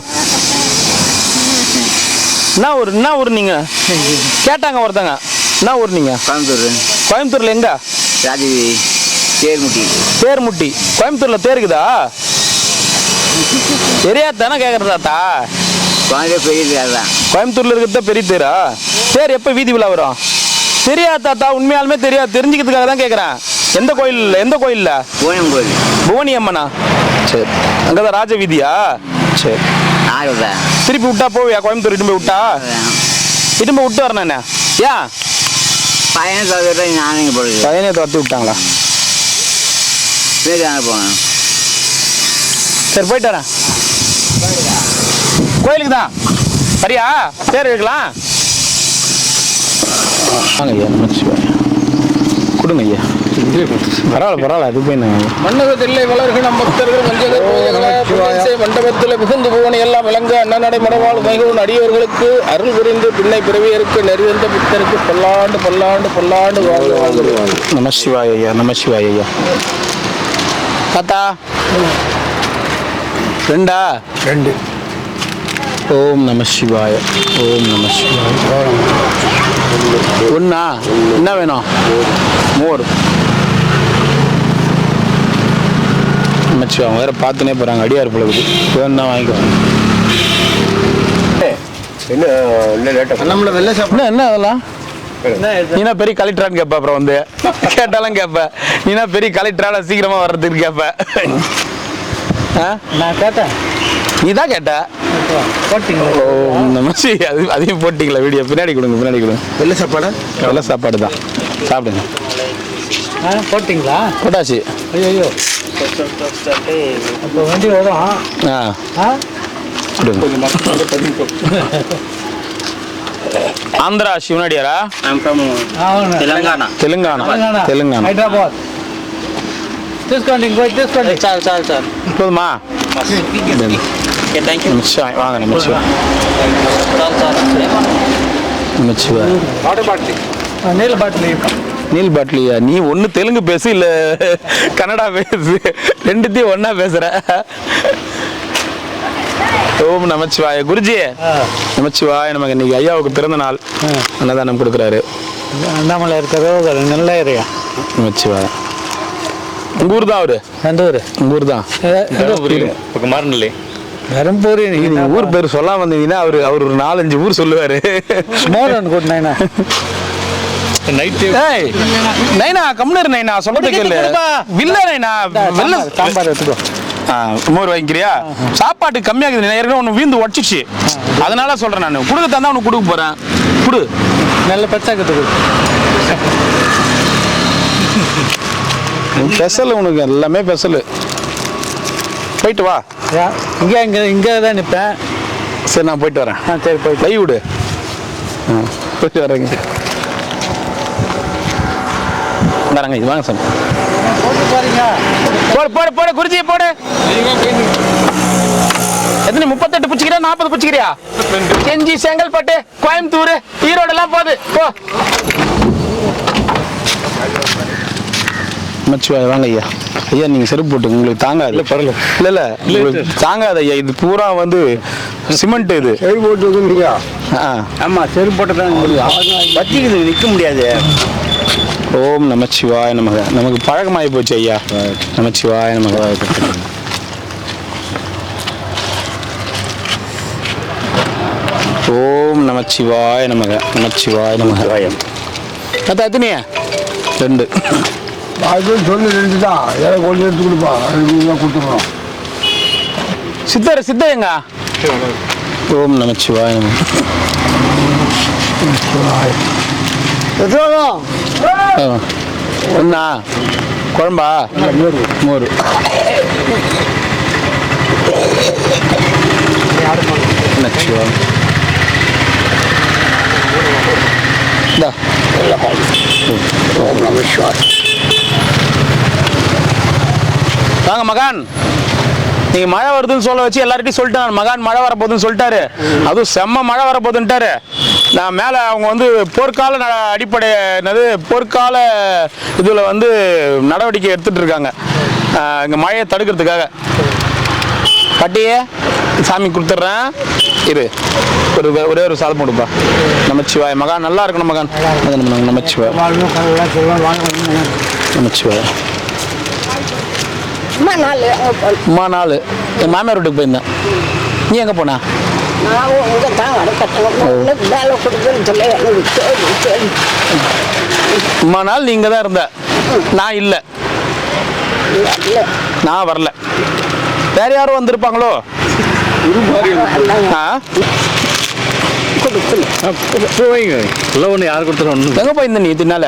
என்ன ஊர் நீங்க? கேட்டாங்க ஒருத்தங்க. என்ன ஊர் நீங்க? கோயம்புத்தூர். கோயம்புத்தூர்ல எங்க? ராஜகிரி. தேர்முட்டி. தேர்முட்டி. கோயம்புத்தூர்ல தேருக்குதா? தெரியாது தானே கேக்குறதாத்தா? கோயம்புத்தூர்ல இருக்கிறத பெரிய தேரா? தேர் எப்ப வீதி விழா வரும்? தெரியாது தாத்தா, உண்மையாலுமே தெரியாது. தெரிஞ்சுக்கிறதுக்காக தான் கேக்குறேன். எந்த கோயில்? எந்த கோயில்ல? புவனி அம்மனா? சரி, அங்கதான் ராஜ வீதியா? சரி, திருப்பி விட்டா போவியா? கோயம்புத்தூர் இட்டு போய் விட்டா இட்டு போய் விட்டு வரணும். என்ன ஏன் பையனே துரத்தி விட்டாங்களா? சரி போயிட்டு வரேன். கோயிலுக்கு தான் சரியா? தேர் இருக்கலாம். வாங்க ஐயா. நமச்சிவாய. கொடுங்க ஐயா. பரவாயில்ல பரவாயில்ல, அது போய் மண்டபத்தில்லை வளர்கள் நம் பக்தர்கள் மண்டபத்தில் மிகுந்து புவனி எல்லாம் விளங்க அண்ணனடை மடவாள் மைகூன் அடியவர்களுக்கு அருள் புரிந்து பின்னை பிறவியருக்கு நெறிந்த புத்தருக்கு பல்லாண்டு பல்லாண்டு பல்லாண்டு வாழ்ந்து வாழ்ந்துருவாங்க. நமசிவாய ஐயா. நமசிவாய ஐயா. தாத்தா 2 ஓம் நம சிவாய. ஓம் நம சிவாய. 1 என்ன வேணும்? மோர். நமச்சிவாங்க. வேற பார்த்துனே போறாங்க. அடியார் பொழுது வேணும்னா வாங்கிக்குவாங்க. என்ன அதெல்லாம்? நீனா பெரிய கலெக்டரான்னு கேட்ப. அப்புறம் வந்து கேட்டாலும் கேட்ப. நீனா பெரிய கலெக்டரான சீக்கிரமா வர்றதுக்கு கேட்ப. நான் கேட்டேன். நீ தான் கேட்ட. ஓம் நம சிவாய. அது அதையும் போட்டிங்களா வீடியோ? பின்னாடி கொடுங்க, பின்னாடி கொடுங்க. வெள்ளை சாப்பாடு தான் சாப்பிடுங்க. போட்டிங்களா? போட்டாச்சு. ஐயோ அப்போ வண்டி வரும். கொடுங்க. ஆந்திரா சிவனடியாரா? తెలంగాణ. హైదరాబాద్ తీసుకోండి, ఇంకో తీసుకోండి. చాలు. போதுமா? நமச்சிவாய். வாங்க நமச்சிவாய். நமச்சிவாய். నీళ్ళ బాటిల్ நீல் பாட்டிலியா? நீ ஒன்று தெலுங்கு பேசு, இல்லை கன்னடா பேசு, ரெண்டுத்தையும் ஒன்றா பேசுகிற. ஓம் நமச்சிவாய. குருஜி நமச்சிவாய. நமக்கு இன்னைக்கு ஐயாவுக்கு பிறந்த நாள், அன்னதானம் கொடுக்குறாரு. அண்ணாமலை இருக்கிறதோ நல்ல ஏரியா. நமச்சிவாய. உங்க ஊர் தான் அவரு? எந்த ஊர்? உங்க ஊர் தான். பக்கம் மாறனில்லை, தருமபுரி. நீங்க ஊர் பேர் சொல்லாம வந்தீங்கன்னா அவர் ஒரு 4-5 ஊர் சொல்லுவாரு. மோர் கூட்டினா நைனா கம்னர் நைனா சொல்றது கேளு. வில்ல நைனா வெள்ள சாம்பார் எடுத்துக்கோ. மோர் வாங்கிக்கிறியா? சாப்பாட்டு கம்மியாகுது. ஏற்கனவே ஒன்று வீந்து உடச்சிச்சு, அதனால சொல்றேன். நான் கொடுக்க தந்தா உனக்கு கொடுக்க போறேன். கொடு. நல்ல பெருசாக்குது. ஸ்பெஷல் உனக்கு, எல்லாமே ஸ்பெஷல். போயிட்டு வா. இங்கே தான் நிற்பேன். சரி நான் போயிட்டு வரேன். சரி போயிட்டு கை விடு. போயிட்டு வரேங்க. வரேங்க. இது வாங்க சார். போடு குருஜி போடு. எத்தனை? 38 பிடிச்சிக்கிறியா? 40 பிடிச்சிக்கிறியா? செஞ்சி, செங்கல்பட்டு, கோயம்புத்தூர், ஈரோடு எல்லாம் போகுது. போ. மச்சுவாய். வாங்க ஐயா. ஐயா நீங்க செருப்பு போட்டு உங்களுக்கு தாங்காது. இல்ல உங்களுக்கு தாங்காது ஐயா. இது பூரா வந்து சிமெண்ட். இது செருப்பு போட்டு. ஆமா, செருப்பு போட்டு தான் வச்சிக்குது, நிற்க முடியாது. ஓம் நமச்சிவாய நமக. நமக்கு பழக்கமாகி போச்சு ஐயா. நமச்சிவாய நமக. ஓம் நமச்சிவாய நமக. நமச்சிவாய நமக. எத்தனையா? 2. அது சொல்லு 2 தான். ஏதாவது கொஞ்சம் எடுத்து கொடுப்பா. 2 கொடுத்துருவோம். சித்தர் எங்க? ஓம் நமச்சிவாய நமக. ஒண்ணா குழம்பா? மோர். வாங்க மகான். நீங்க மழை வருதுன்னு சொல்ல வச்சு எல்லார்ட்டையும் சொல்லிட்டேன். மகான் மழை வரப்போகுதுன்னு சொல்லிட்டாரு. அதுவும் செம்ம மழை வரப்போகுதுன்ட்டாரு. நான் மேலே அவங்க வந்து போர்க்கால அடிப்படை என்னது போர்க்கால இதில் வந்து நடவடிக்கை எடுத்துட்டு இருக்காங்க இங்கே மழையை தடுக்கிறதுக்காக. கட்டியே சாமி கொடுத்துட்றேன். இரு ஒரே ஒரு சாதம் போடுப்பா. நமச்சிவாய். மகான் நல்லா இருக்கணும் மகான். நமச்சிவாய். நமச்சிவாய். அம்மா 4 என் மாமியார் வீட்டுக்கு போயிருந்தேன். நீ எங்கே போனா? அம்மா நாள் நீ இங்கே தான் இருந்த. நான் இல்லை, நான் வரல. வேற யாரும் வந்திருப்பாங்களோ? ஒன்று யார் கொடுத்துரும்? எங்கே போயிருந்த நீ தின்னால?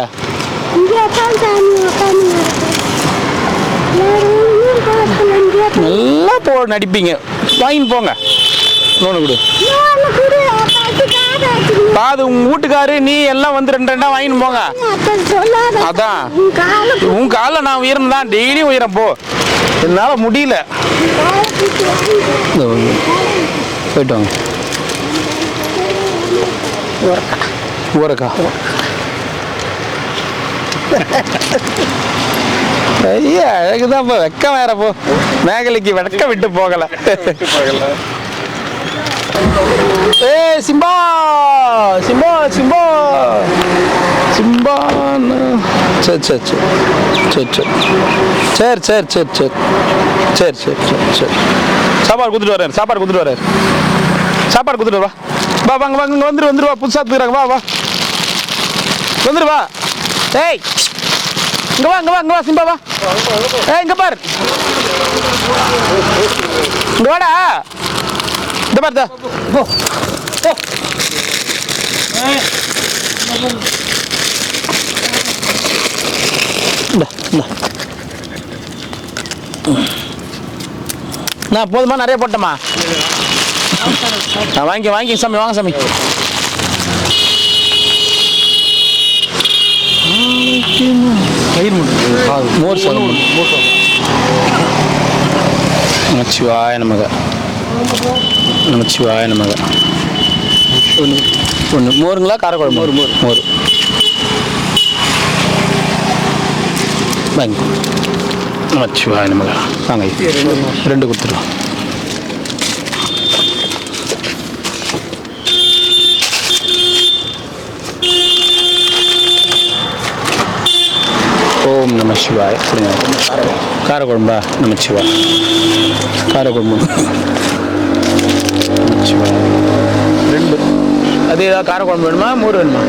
நல்லா நடிப்பீங்க. வாங்கின்னு போங்க. லோனு கொடு. பாது உங்க வீட்டுக்காரு நீ எல்லாம் வந்து 2 வாங்கின்னு போங்க. அதான் உன் காலில் நான் உயரம் தான், டெய்லியும் உயரம். போ, என்னால முடியல. போயிட்டு வாங்க. ஊரக்கா ஐயா அழகுதான். போ, வெக்கம் வேற. போ, மேகலைக்கு வெக்க விட்டு போகல. ஏ சிம்பா சிம்பா சிம்பா சிம்பா. சரி சரி சரி சரி சரி சரி சரி சரி சரி சரி சரி சரி. சாப்பாடு கொடுத்துட்டு வரேன். சாப்பாடு கொடுத்துட்டு வரேன். சாப்பாடு கொடுத்துட்டு வா. வா வாங்க வாங்க. இங்கே வந்துரு வா. புதுசாக தூக்குறாங்க. வா வா வந்துரு வா. ஏய் இங்கே வா இங்கே வா இங்கே வா சிம்பா வா. ஏய் இங்கே பாரு. இங்கே வாடா. இந்த பார்த்தா நான் போதுமா நிறைய போட்டோமா வாங்கி சாமி வாங்க சாமி மோர் சாதம் நமச்சிவாய நமக நமச்சிவாய நமக ஒன்று மோருங்களா காரக்குழம்பு மோர் வாங்க நமச்சிவாய நமக வாங்க 2 கொடுத்துருவோம் ஓம் நம சிவாய காரக்குழம்பா நமச்சிவாய் காரக்குழம்பு நமச்சிவாய் 2 அது ஏதாவது காரக்குழம்பு வேணுமா மோர் வேணுமா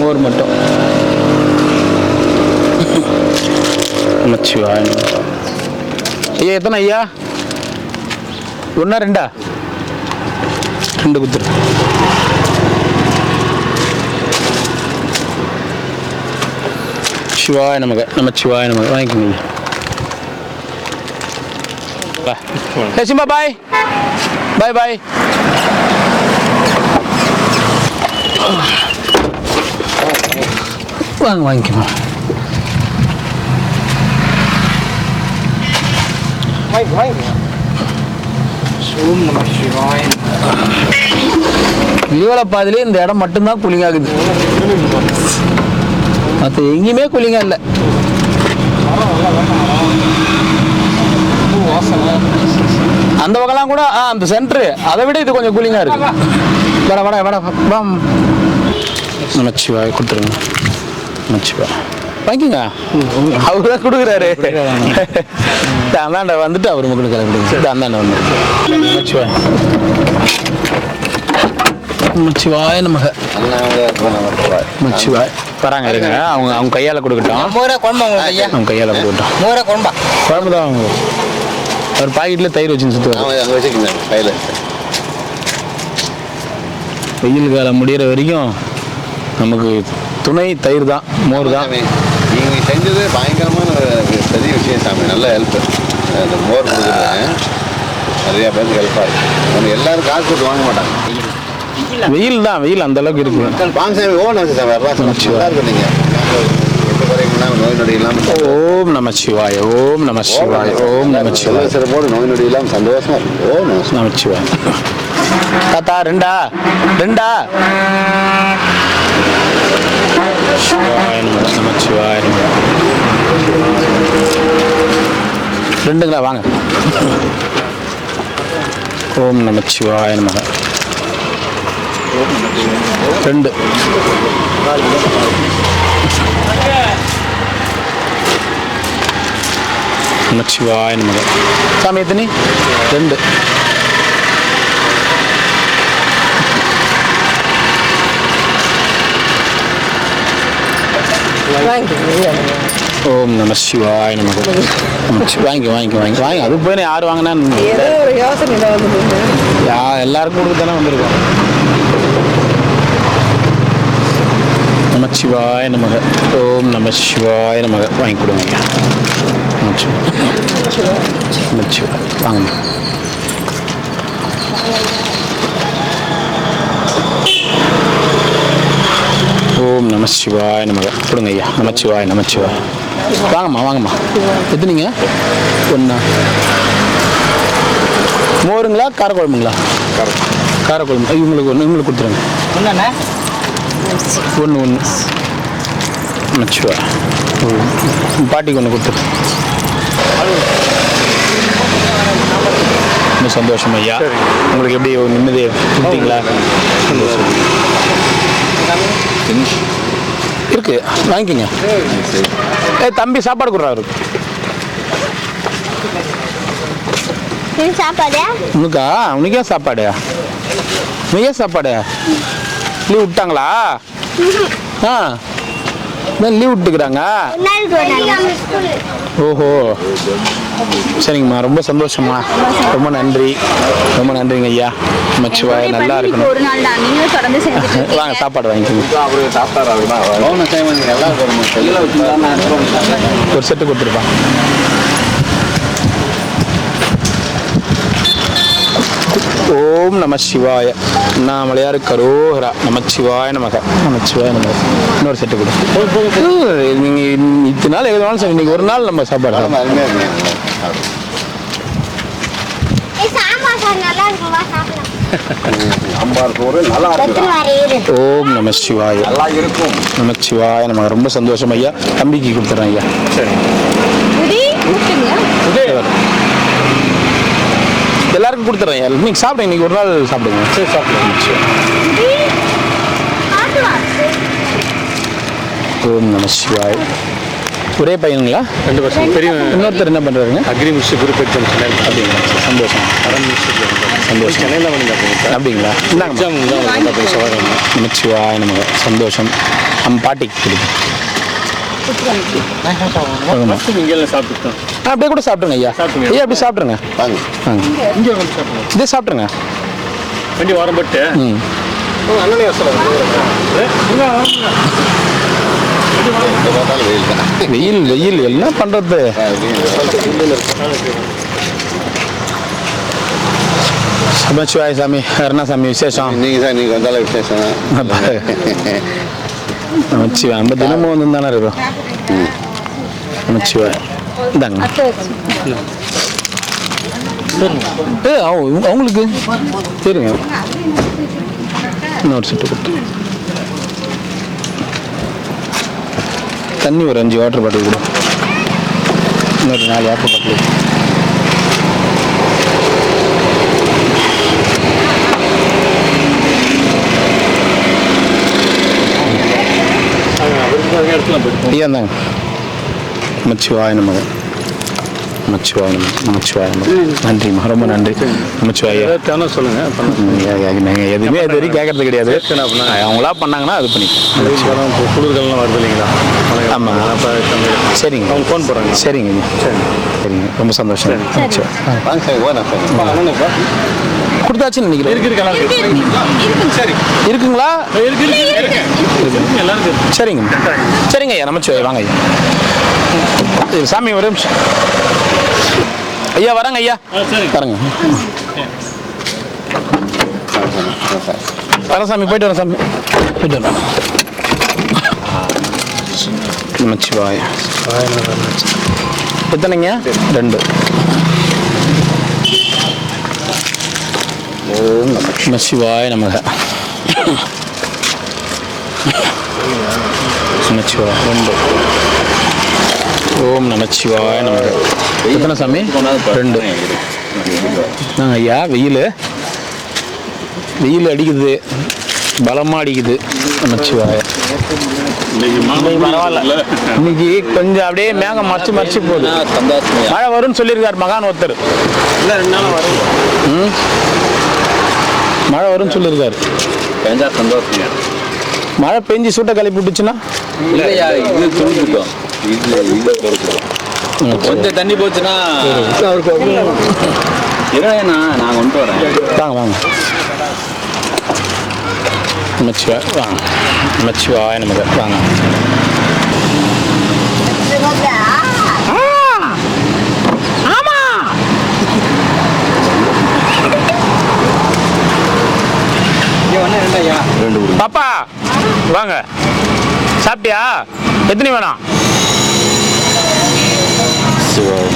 மோர் மட்டும் நமச்சிவாய் ஐயா எத்தனை ஐயா 1 2 2 கொடுத்துரு சிவாய நமக நமச்சிவாய நமக வாங்கிக்கோங்க சிம்பா பாய் பாய் பாய் வாங்கிக்கோங்க விரிவலை பாதிலே இந்த இடம் மட்டும்தான் கூலிங் ஆகுது மற்ற எங்கேயுமே கூலிங்கா இல்லை அந்த பக்கம்லாம் கூட அந்த சென்டரு அதை விட இது கொஞ்சம் கூலிங்கா இருக்கு வட நமச்சிவாய் கொடுத்துருங்க நமச்சிவாய் வாங்கிக்கோங்க அவரு தான் கொடுக்குறாரு அந்தாண்ட வந்துட்டு அவரு உங்களுக்கு கொடுங்க அந்தாண்ட வந்து நமச்சிவாய் நமச்சிவாய நமக நமச்சிவாய் வராங்க இருங்க அவங்க கையால் கொடுக்கட்டும் அவங்க கையால் கொடுக்கட்டும் குழம்பு தான் அவங்க அவர் பாக்கெட்டில் தயிர் வச்சுன்னு சுற்றுவார் வெயில் காலம் முடிகிற வரைக்கும் நமக்கு துணை தயிர் தான் மோர் தான் நீங்கள் செஞ்சது பயங்கரமான பெரிய விஷயம் சாமி நல்ல ஹெல்ப் அந்த மோர் கொடுக்குறது நிறையா பேருக்கு ஹெல்ப்பாக இருக்குது நம்ம எல்லாரும் காசு கொடுத்து வாங்க மாட்டாங்க வெயில் தான் வெயில் அந்த அளவுக்கு இருக்கு வாங்க சாமி ஓன் வச்சு சாமி நல்லா இருக்கு நீங்கள் நோய் நொடி இல்லாமல் ஓம் நமச்சிவாய ஓம் நமச்சிவாய ஓம் நமச்சிவாய சிறப்போடு நோய் நொடி இல்லாமல் சந்தோஷமா இருக்கு ஓம் நமச்சிவாய தாத்தா 2 சிவாய நமச்சிவாய 2ங்களா வாங்க ஓம் நமச்சிவாய நமக 2 நமச்சிவாய நமக சாமி எத்தனை 2 ஓம் நம சிவாய நமக வாங்கி அது போய் யார் வாங்கினான்னு எல்லாருக்கும் கொடுத்து தானே வந்திருக்கோம் நமச்சிவாய நமக ஓம் நம சிவாய நமக வாங்கி கொடுங்க நமச்சிவாய வாங்க ஓம் நம சிவாய நமக கொடுங்க ஐயா நமச்சிவாய வாங்கம்மா எத்தனைங்க 1 மோருங்களா காரக்குழம்புங்களா காரக்குழம்பு இவங்களுக்கு கொடுத்துருங்க 1 நமச்சிவாய பாட்டிக்கு 1 கொடுத்துரு ரொம்ப சந்தோஷம் ஐயா உங்களுக்கு எப்படி நிம்மதி கொடுத்தீங்களா இருக்கு வாங்கிக்கோங்க தம்பி சாப்பாடு கொடுறாரு உனக்கே சாப்பாடு சாப்பாடு லீவ் விட்டாங்களா லீவ் விட்டுக்கிறாங்க ஓஹோ, சரிங்கம்மா, ரொம்ப சந்தோஷம்மா, ரொம்ப நன்றி, ரொம்ப நன்றிங்க ஐயா. நமச்சிவாய, நல்லா இருக்கணும். ஒரு நாள் தான் நீங்களும் தொடர்ந்து செஞ்சுட்டு வாங்க சாப்பாடு வாங்கிக்கோங்க. ஒரு செட்டு கொடுத்துருப்பான். ஓம் நம சிவாய, அண்ணாமலையார் கரோஹரா, நமச்சிவாய நமக, நமச்சிவாய நமக. இன்னொரு செட்டு கொடு. நீங்கள் இத்தனை நாள் எதுனாலும் சரி, இன்னைக்கு ஒரு நாள் நம்ம சாப்பாடு சாம்பார் சோறு நல்லா இருக்கு. ஓம் நம சிவாய, நல்லா இருக்கும். நமச்சிவாய நமக. ரொம்ப சந்தோஷம் ஐயா. தம்பிக்கு கொடுத்துறேன் ஐயா. சரி, எல்லாருக்கும் கொடுத்துறேன். இன்னைக்கு சாப்பிடுங்க, இன்னைக்கு ஒரு நாள் சாப்பிடுங்க. சரி, சாப்பிடுங்க. ஓம் நம சிவாய். ஒரே பையனுங்களா? 2 வருஷம். பெரிய இன்னொருத்தர் என்ன பண்ணுறாருங்க? அக்ரி முடிச்சு குரூப் எக்ஸாம் சொன்னார். அப்படிங்களா? சந்தோஷம், சந்தோஷம். சென்னையில் பண்ணிட்டு அப்படிங்களா? எக்ஸாம் தான் நமச்சிவாய் நமக. சந்தோஷம். நம்ம பாட்டிக்கு கொடுக்கும். இங்கே சாப்பிட்டுட்டோம். அப்படியே கூட சாப்பிடுங்க ஐயா. சாப்பிடுங்க. ஐயா அப்படி சாப்பிட்ருங்க. வாங்க. இங்கே வந்து சாப்பிடுவோம். இதே சாப்பிட்ருங்க. வண்டி வாரம் பட்டு ம், அண்ணனே வெயில் தான். வெயில் வெயில் என்ன பண்ணுறது? நமச்சிவாய சாமி. வேறு என்ன சாமி விசேஷம்? நீங்கள் தான் நீங்கள் வந்தாலும் விசேஷம். நமச்சிவாய். நம்ம தினமும் வந்து தானே இருக்கோம். நமச்சிவாய். இந்தாங்க. அவங்களுக்கு சரிங்க. இன்னொரு செட்டு கொடுத்து தண்ணி ஒரு 5 வாட்டர் பாட்டில் கூட, இன்னொரு 4 வாட்டர் பாட்டில். ஐயா இருந்தாங்க. நமச்சிவாய நமக, நமச்சிவாய நமக, நமச்சிவாய நமக. நன்றிம்மா, ரொம்ப நன்றி. நமச்சிவாய. தேவை சொல்லுங்க. நாங்கள் எதுவுமே இது வரைக்கும் கேட்கறது கிடையாது. அவங்களா பண்ணாங்கன்னா அது பண்ணி. குளிர்கள்லாம் வருது இல்லைங்களா? ஆமாம், சரிங்க. அவங்க ஃபோன் போடுறாங்க. சரிங்க, சரிங்க, ரொம்ப சந்தோஷம். நமச்சிவாய். வாங்க சார், ஓ சார் கொடுத்தாச்சுன்னு நினைக்கிறேன். சரி, இருக்குங்களா? எல்லாருக்கும் சரிங்க, சரிங்க ஐயா. நமச்சிவாய். வாங்க ஐயா. சாமி ஒரு நிமிஷம் ஐயா. வரேங்க ஐயா. வரேங்க. வரேன் சாமி. போயிட்டு வரேன் சாமி. போயிட்டு வரேன். நமச்சிவாய். எத்தனைங்க? 2. ஓம் நமச்சிவாய நமக. நமச்சிவாய். 2. ஓம் நமச்சிவாய நமக. எத்தனை சாமி? 2. ஐயா, வெயில் வெயில் அடிக்குது, பலமாக அடிக்குது. நமச்சிவாய. பரவாயில்ல, இன்னைக்கு கொஞ்சம் அப்படியே மேகம் மறைச்சு மறைச்சு போகுது. மழை வரும்னு சொல்லியிருக்காரு மகான் ஒருத்தர். மழை வரும்னு சொல்லியிருக்காரு. மழை பெஞ்சு சூட்டை கிளப்பி விட்டுச்சுன்னா கொஞ்சம் தண்ணி போச்சுன்னா நான் கொண்டு வரேன். வாங்க வாங்க. நமச்சிவாய். வாங்க. நமச்சிவாய நமக. வாங்க. பாப்பா வாங்க. சாப்பிட்டியா? எத்தனை வேணும்?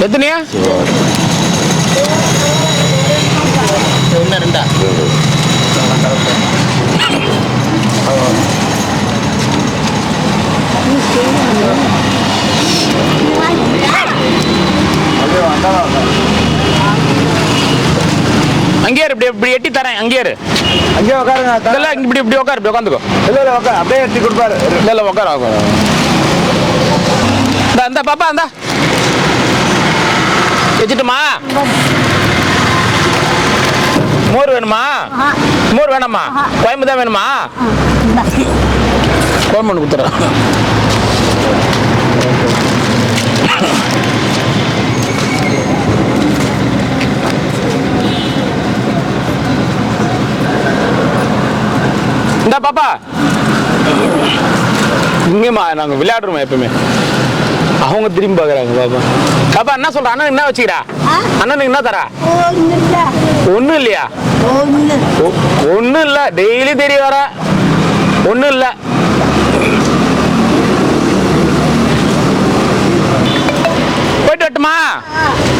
எத்தனையா? 1 2 அங்கேயே இரு. இப்படி எட்டி தரேன். அங்கேயே இரு. அங்கேயே உட்காருங்க. இல்ல, இப்படி இப்படி உட்காரு. இப்படி உட்காந்துக்கோ. இல்லை உட்கார், அப்படியே எடுத்து கொடுப்பாரு. இல்ல உட்கார. இந்த பாப்பா அந்த வச்சுட்டுமா? மோர் வேணுமா? மோர் வேணாமா? குழம்பு தான் வேணுமா? குழம்பு ஒன்று கொடுத்துறேன். பாப்பா இங்கேம்மா நாங்கள் விளையாடுறோம் எப்பவுமே. அவங்க திரும்பி பார்க்குறாங்க பாப்பா. பாப்பா என்ன சொல்ற? அண்ணனுக்கு என்ன வச்சுக்கிறா? அண்ணனுக்கு என்ன தரா? ஒன்றும் இல்லையா? ஒன்றும் இல்லை. டெய்லி தெரிய வர ஒன்றும் இல்லை. போயிட்டு வரட்டுமா?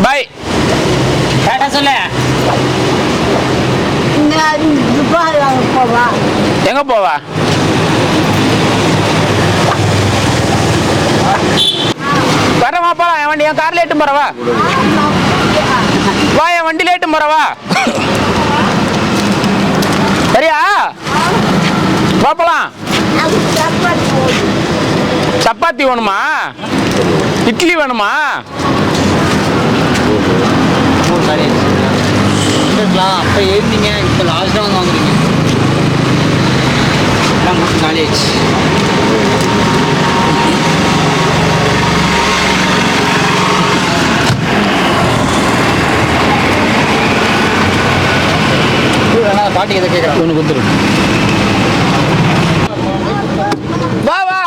பாய். கேட்டா சொல்லு. எங்க போவா? வரவா போலாம். என் வண்டி என் கார் லேட்டு போறவா? வா என் வண்டி லேட்டு போறவா? சரியா? வா போலாம். சப்பாத்தி வேணுமா? இட்லி வேணுமா? அப்ப எழுதிங்க, இப்ப லாஸ்டா வந்து வாங்குறீங்க. காலேஜ் பாட்டி எதை கேட்குறாங்க? ஒன்று கொடுத்துரு. வா வா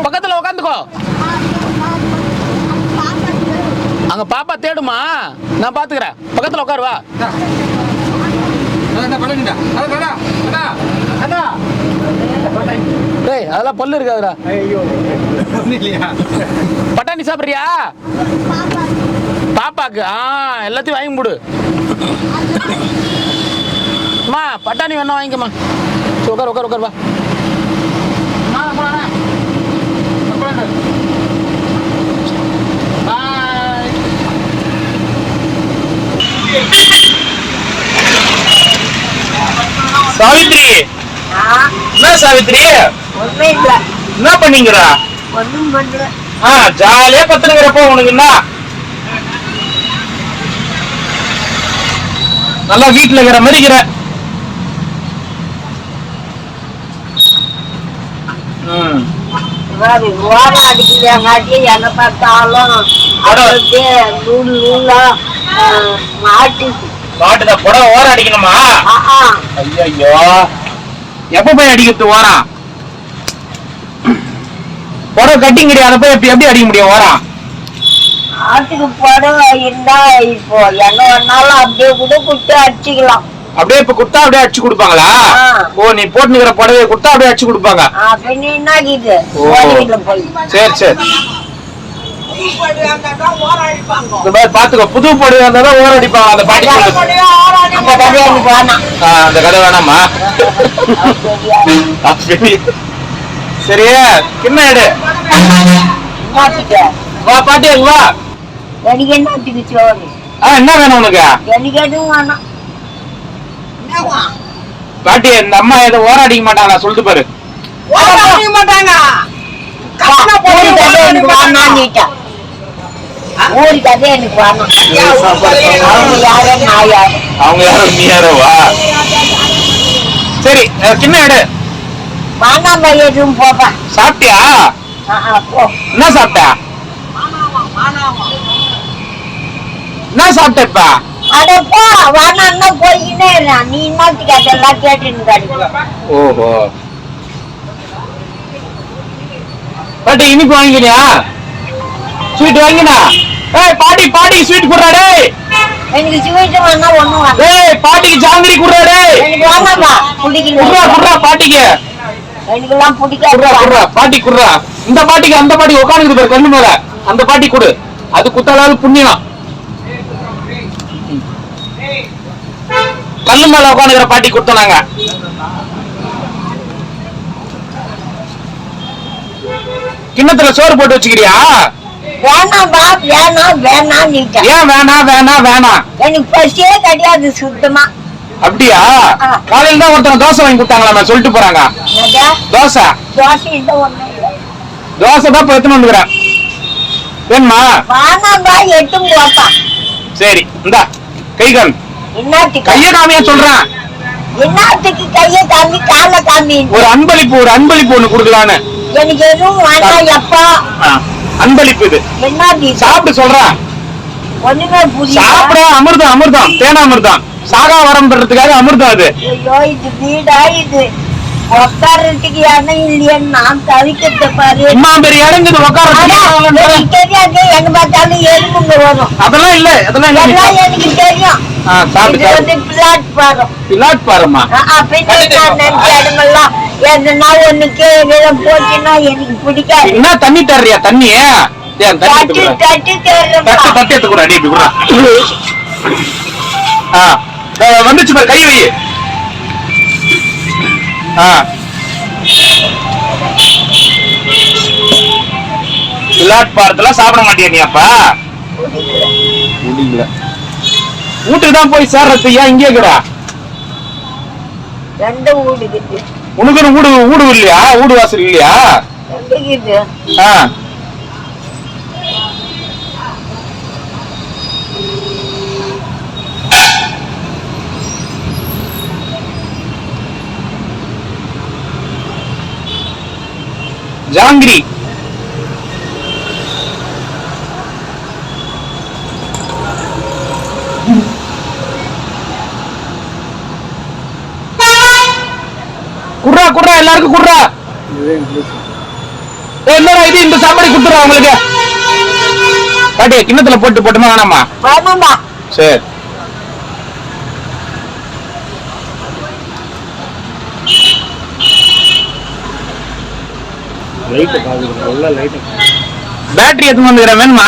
பக்கத்துல உட்காந்துக்கோ. அங்க பாப்பா தேடுமா? நான் பாத்துக்கிறேன். பக்கத்துல உட்காரு. வா. டேய் அதெல்லாம் பல்லு இருக்காதுடா. பட்டாணி சாப்பிடுறியா? பாப்பாக்கு எல்லாத்தையும் வாங்கி போடு. அம்மா பட்டாணி வேணா வாங்கிக்கம்மா. உட்கார் உட்கார் உட்கார். வா சாவித்ரி. என்ன சாவித்ரி? என்ன பண்ணீங்கடா? ஜாலியா பத்துனுங்கிறப்போ உனக்கு என்ன நல்லா வீட்டுல இருக்கிற மாதிரி இருக்கிற. என்ன பார்த்தாலும் மாட்டுத புடவை ஓர அடிக்கணுமா? ஐயோ எப்ப போய் அடிக்கிறது ஓரா? புடவை கட்டிங் கிடையாது. போய் எப்படி அடிக்க முடியும் ஓரா? ஆட்டுக்கு புடவை இருந்தா இப்போ என்ன வேணாலும் அப்படியே கூட குட்டு அடிச்சுக்கலாம். அப்படியே இப்ப குட்டா அப்படியே அடிச்சு கொடுப்பாங்களா? ஓ நீ போட்டுக்கிற புடவைய குட்டா அப்படியே அடிச்சு கொடுப்பாங்க. சரி சரி பாத்துக்கோ. புது புடவை இருந்தாலும் ஓர அடிப்பாங்க. அந்த பாட்டி அந்த கதை வேணாமா? சரி என்ன எடு. வா பாட்டி வா. எனக்கு என்னத்துக்கு சோறு? என்ன வேணும் உனக்கு? எனக்கு எதுவும் வேணாம். பாட்டி இந்த அம்மா ஏதோ ஓர அடிக்க மாட்டாங்களா? சொல்லிட்டு பாரு. மாட்டாங்க. ஊருக்கு அதே எனக்கு வேணும். அவங்க யாரும் நீ யாரோவா? சரி சின்ன எடு. வேணாம் எதுவும் போப்பேன். சாப்பிட்டியா? என்ன சாப்பிட்ட? என்ன சாப்பிட்டப்பா? அடப்பா வேணான்னா போய்கிட்டே இருக்க. நீ என்னத்துக்கு அதெல்லாம் கேட்டு. ஓஹோ பாட்டி இனிப்பு வாங்கினியா? ஸ்வீட் வாங்கினா? ஏய் பாட்டி பாட்டி ஸ்வீட் குடுறா டேய். எனக்கு ஸ்வீட் வேணா ஒண்ணும் வேணாம். ஏய் பாட்டிக்கு ஜாங்கிரி குடுறா டேய். எனக்கு வேணாம்டா. குடிக்கல. குடுறா பாட்டிக்கு. எனக்கு எல்லாம் பிடிக்காது. குடுறா பாட்டி குடுறா. இந்த பாட்டிக்கு அந்த பாட்டி உட்கார்ந்துட்டு பாரு கண்ணு மேல. அந்த பாட்டி கொடு. அது குத்தாலாவது புண்ணியம். கண்ணு மேல உட்காந்துக்கிற பாட்டி கொடுத்தோம். கிண்ணத்துல சோறு போட்டு வச்சுக்கிறியா? வேணாம்பா வேணாம் வேணாம். ஏன் வேணாம் வேணாம் வேணாம்? எனக்கு பசியே கிடையாது சுத்தமா. அப்படியா? காலையில தான் ஒருத்தவங்க தோசை வாங்கி கொடுத்தாங்களா? சொல்லிட்டு போறாங்க. தோசை தோசை தான் இப்ப எடுத்துன்னு வந்துக்கிறேன். வேணுமா? வேணாம்பா எட்டும் போப்பா. சரி இந்தா கை காமி. என்னத்துக்கு கைய காமியா சொல்றேன். என்னத்துக்கு கைய காமி கால காமி? ஒரு அன்பளிப்பு ஒண்ணு கொடுக்கலான்னு. எனக்கு எதுவும் வேணாம் எப்பா. அன்பளிப்பு இது. என்னது? சாப்பிட்டு சொல்றேன். ஒண்ணுமே புரியல. சாப்பிட அமிர்தம் தேனாமிர்தம். சாகா வரம்ன்றதுக்காக அமிர்தம் அது. ஐயோ இது வீடா இது? உட்காரத்துக்கு இடம் இல்லையான்னு நான் தவிக்கிறத பாரு. அம்மா பெரிய இடங்குது எனக்கு தெரியாது, எங்க பார்த்தாலும் எறும்புங்க வரும். அதெல்லாம் இல்ல, அதெல்லாம் எல்லாம் எனக்கு தெரியும். இது வந்து பிளாட்பாரம். பாருமா பின்ன நினைச்ச இடமெல்லாம் எதுனா ஒண்ணு கீழே போச்சுன்னா எனக்கு பிடிக்காது. என்ன தண்ணி தர்றியா? தண்ணி தட்டி தட்டி தேடுறப்பா. தட்டி எடுத்து கூட அடி கூட வந்துச்சு பாரு, கை வை. பிளாட்பாரத்துல சாப்பிட மாட்டியா நீ? அப்ப முடியல, வீட்டுக்கு தான் போய் சேர்றது. ஏன் இங்கே இருக்கிறா? ரெண்டு வீடுக்குது. உனக்கு வீடு இல்லையா? வீடு வாசல் இல்லையா? ரெண்டுக்குது. ஜாங்கிரி குர்ரா குர்ரா, எல்லாருக்கும் குர்ரா. என்னடா இது? இந்த சாப்பாடு குடுத்துறா உங்களுக்கு. பாட்டி கிண்ணத்துல போட்டு போட்டுமா வேணாமா? வேணாம்பா. சரி. பேட்டரி எத்தனை வந்துக்கிறேன், வேணுமா?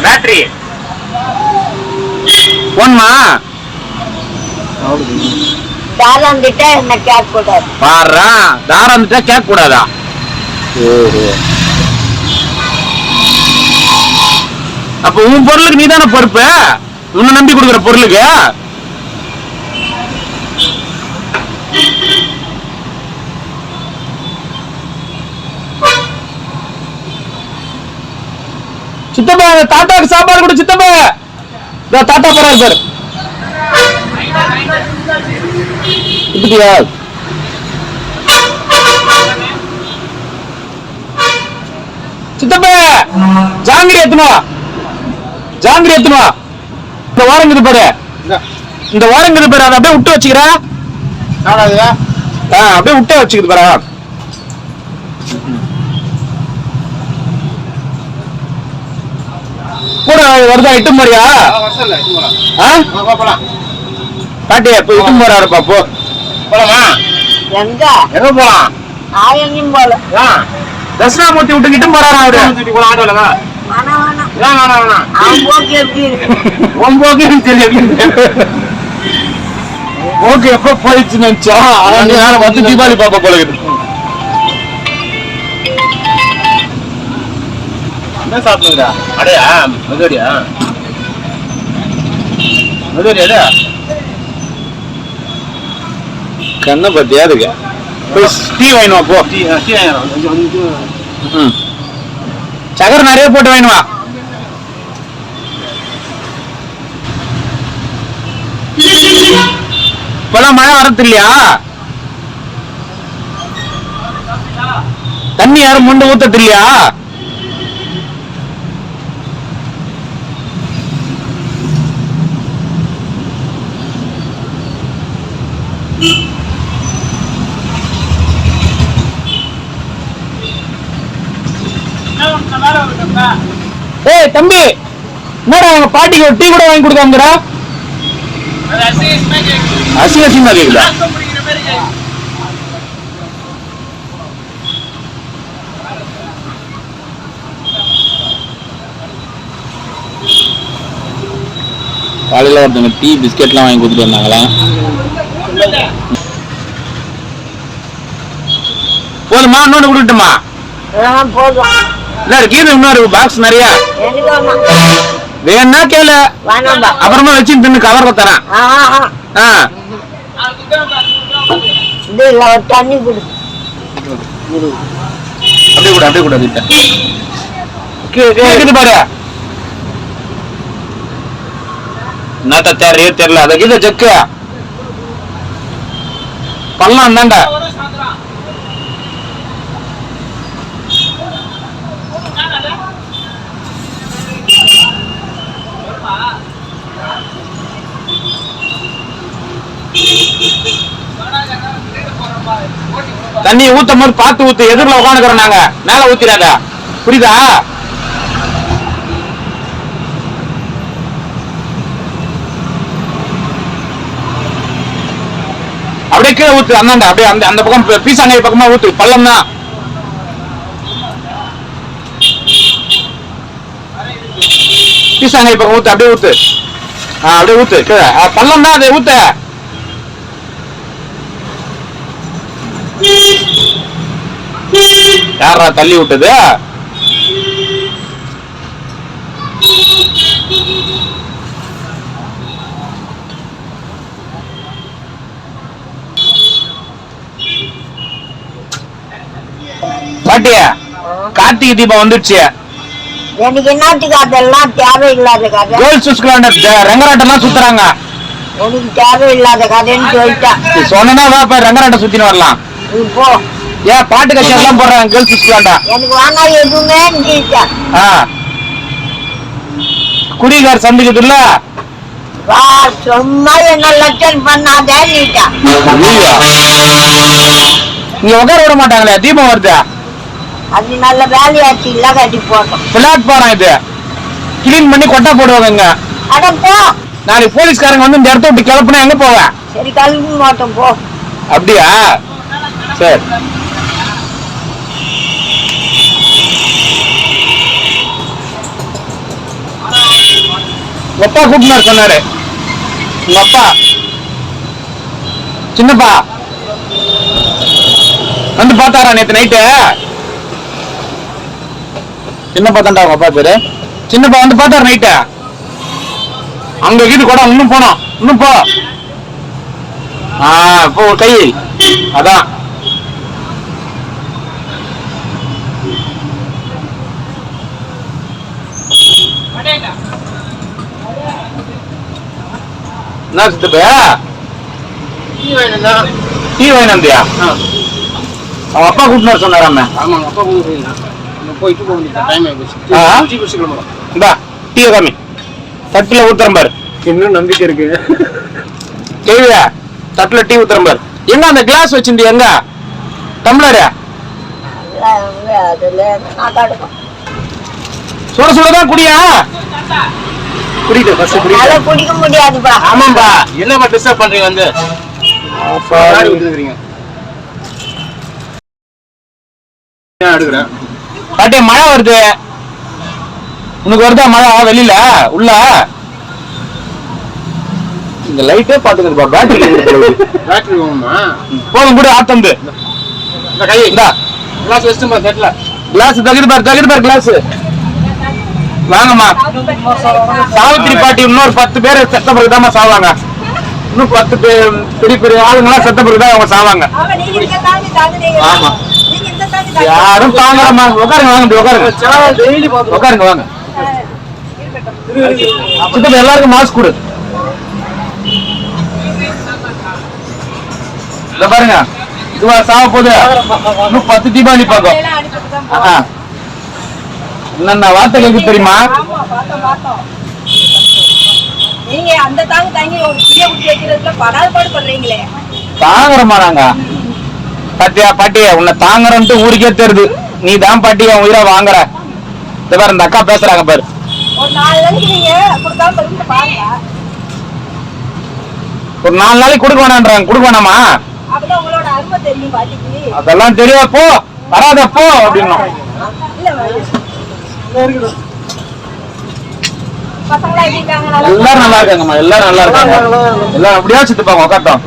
பேட்டரி போன்மா? தாராந்திட்ட என்ன கேட்க கூடாது. பாரு, தாராந்திட்ட கேட்க கூடாதா? அப்ப உன் பொருளுக்கு நீ தானே பொறுப்பு. உன்னை நம்பி கொடுக்குற பொருளுக்கு. சித்தப்பா தாத்தாக்கு சாப்பாடு கொடு. சித்தப்பா தாத்தா போறாரு சார். இப்படியா? சித்தப்பா ஜாங்கிரி எத்தனுவா, ஜாங்கிரி எத்தனுவா. இந்த ஓரங்குது பாரு, இந்த ஓரங்குது பாரு, அதை அப்படியே விட்டு வச்சுக்கிறா. அப்படியே விட்டே வச்சுக்குது பாரு. கூட வருதா? இட்டு போறியா? பாட்டி போய் இட்டு போறாருப்பா. போ போலாமா? எங்க எங்க போலாம்? எங்கேயும் போல. தட்சிணாமூர்த்தி விட்டு இட்டு போறாரா அவரு? ஆட்டோல அவன் போக்கு எப்படி இருக்கு? உன் போக்கு எனக்கு தெரியும். போக்கு எப்ப போயிடுச்சு நினைச்சா வந்து தீபாவளி பாப்பா போல இருக்கு. என்ன சாப்பிடுங்கடா? அடையா மெதுவடியா? மெதுவடியா கண்ணை பத்தியா இருக்கு. போய் டீ வாங்கினுவா போ. சக்கரை நிறைய போட்டு வாங்கினுவா. இப்பெல்லாம் மழை வரது இல்லையா? தண்ணி யாரும் முண்டு ஊத்தது இல்லையா? ஏய் தம்பி, என்னடா உங்க பாட்டிக்கு ஒரு டீ கூட வாங்கி கொடுக்காங்கடா? அசிங்கமா கேக்குதா? காலையில ஒருத்தவங்க டீ பிஸ்கெட்லாம் வாங்கி கொடுத்துட்டு வந்தாங்களா? போதுமா? இன்னொன்று கொடுக்கட்டுமா? போதும். இல்ல கீழே இன்னொரு பாக்ஸ் நிறைய வேணா கேளு, அப்புறமா வச்சு தின்னு கவர்ல தரேன். தண்ணி கொடு. அப்படியே கூட அப்படியே கூட கேக்குது பாரு. என்னத்த தேவையோ தெரியல. அதை கீழே செக்கு பல்லாம் தாண்டா. தண்ணி ஊத்தும் போது பார்த்து ஊத்து. எதிரில் உட்காந்துக்கிறோம் நாங்க, மேல ஊத்திடாத. புரியுதா? அப்படியே கீழே ஊத்து. அந்தாண்ட அப்படியே அந்த பக்கம் பீசாங்கை பக்கமா ஊத்து. பள்ளம் தான். பீசாங்கை பக்கம் ஊத்து. அப்படியே ஊத்து. அப்படியே ஊத்து. கீழே பள்ளம் தான், அதை ஊத்த. யாரா தள்ளி விட்டது? பாட்டியா, கார்த்திகை தீபம் வந்துடுச்சு. எனக்கு என்னத்துக்கு அதெல்லாம் தேவையில்லாத கதை. கோல் ரங்கராட்டெல்லாம் சுத்துறாங்க. எனக்கு தேவையில்லாத கதைன்னு சொல்லிட்டேன். சொன்னா வா, ரங்கராட்டம் சுத்தின்னு வரலாம். இப்போ ஏன் பாட்டு கட்சி எல்லாம் போடுறாங்க கேர்ள்ஸ் ஸ்கூலாண்டா? எனக்கு வேணா எதுவுமே குடிகார் சந்திக்குது இல்ல, சும்மா என்ன லட்சம் பண்ணாதே நீட்டா. இங்க உட்கார விட மாட்டாங்களே, தீபம் வருது. அது நல்ல வேலையாச்சு இல்ல, கட்டி போட்டோம். பிளாட்ஃபாரம் இது கிளீன் பண்ணி கொட்டா போடுவாங்க இங்க. அட போ, நாளைக்கு போலீஸ்காரங்க வந்து இந்த இடத்த விட்டு கிளப்புனா எங்க போவேன்? சரி கழுவி மாட்டோம் போ. அப்படியா? சரி. அப்பா கூப்பிட்டு சொன்னாரு. உங்க அப்பா சின்னப்பா வந்து பார்த்தாரா நேத்து நைட்டு? சின்னப்பா தான்டா உங்க அப்பா பேரு. சின்னப்பா வந்து பார்த்தாரு நைட்டு. அங்க வீடு கூட இன்னும் போனோம். இன்னும் போ. இப்போ கை அதான் என்ன சித்தப்பா? டீ வாங்கினந்தியா? அவன் அப்பா கூப்பிட்டு சொன்னாராம. இந்தா டீ காமி, தட்டுல ஊத்துறேன் பாரு. இன்னும் நம்பிக்கை இருக்கு. கேவியா, தட்டுல டீ ஊத்துறேன் பாரு. எங்க அந்த கிளாஸ் வச்சிருந்தீங்க? எங்க டம்ளரு? சுட சுடதான் குடியா? குடிக்க முடியாதுப்பா. ஆமாம்பா. என்னப்பா டிஸ்டர்ப் பண்றீங்க வந்து? எடுக்கிறேன் பாட்டி, மழை வருது. உனக்கு வருதா மழை வெளியில? உள்ள இந்த லைட்டே பாத்துக்கிறப்பா. பேட்டரி போதும் கூட ஆத்தந்து. இந்த கை இந்தா கிளாஸ் வச்சுமா செட்ல. கிளாஸ் தகுதி பார் கிளாஸ் வாங்கம்மா. சாவித்திரி பாட்டி இன்னொரு 10 பேர் செத்த பிறகுதாம்மா சாவாங்க. இன்னும் 10 பேர் பெரிய பெரிய ஆளுங்கெல்லாம் செத்த பிறகுதான் அவங்க சாவாங்க. ஆமா, யாரும் தாங்கலாமா? உட்காருங்க, வாங்க உட்காருங்க வாங்க. சித்தப்பா எல்லாருக்கும் மாஸ்க் கொடு. இத பாருங்க, இதுவா சாவ போகுது. இன்னும் 10 தீபாவளி பார்க்கும். என்னென்ன வார்த்தை கேட்க தெரியுமா? நீங்க அந்த தாங்க தாங்கி ஒரு புளிய குட்டி வைக்கிறதுல படாதபாடு பண்றீங்களே. தாங்குறோமா நாங்க? பாட்டியா பாட்டியா, உன்னை தாங்குறோம்ட்டு ஊருக்கே தெரியுது. நீ தான் பாட்டி என் உயிரை வாங்குற. இந்த பாரு, இந்த அக்கா பேசுறாங்க பாரு. ஒரு 4 நாளைக்கு நீங்க கொடுக்காம பாருங்க. ஒரு 4 நாளைக்கு கொடுக்க வேணான்றாங்க. கொடுக்க வேணாமா? அப்பதான் உங்களோட அருமை தெரியும் பாட்டிக்கு. அதெல்லாம் தெரியும். போ, வராத போ அப்படின்னா. பசங்களா எப்படி இருக்காங்க? எல்லாரும் நல்லா இருக்காங்கம்மா. எல்லாரும் நல்லா இருக்காங்க. எல்லாரும் அப்படியே சித்துப்பாங்க. உட்காட்டோம்.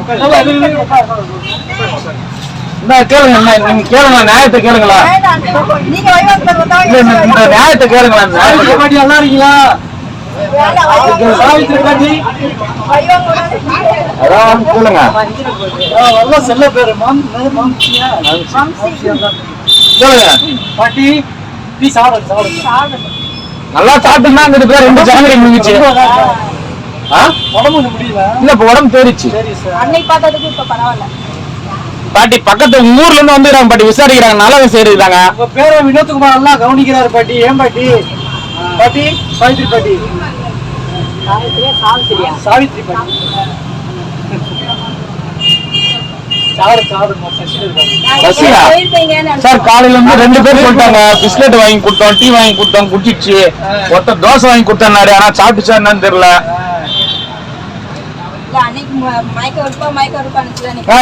கேளுங்க, நீங்க கேளுங்க, நியாயத்தை கேளுங்களா? நீங்க வைவாங்க இந்த நியாயத்தை கேளுங்களா? நல்லா இருக்கீங்களா? அதான் கேளுங்க. செல்ல பேரு கேளுங்க பாட்டி. டீ சாப்பிடுங்க. நல்லா சாப்பிட்டுனா அங்கிட்டு பேர் 2 ஜனவரி முடிஞ்சிச்சு. உடம்பு முடியல. இல்ல, இப்ப உடம்பு தேறிச்சு. அன்னைக்கு பார்த்ததுக்கு இப்ப பரவாயில்ல. பாட்டி பக்கத்து ஊர்ல இருந்து வந்துடுறாங்க பாட்டி, விசாரிக்கிறாங்க, நல்லது செய்யறாங்க. உங்க பேரை வினோத்குமார் நல்லா கவனிக்கிறாரு பாட்டி. ஏன் பாட்டி? பாட்டி சாவித்ரி பாட்டி. சாவித்ரி பாட்டி. பசியா? சார் காலையில இருந்து 2 பேர் சொல்லிட்டாங்க, பிஸ்கட் வாங்கி கொடுத்தோம், டீ வாங்கி கொடுத்தோம், குடிச்சிச்சு. ஒருத்தர் தோசை வாங்கி கொடுத்தாரு, ஆனா சாப்பிட்டுச்சா என்னன்னு தெரியல.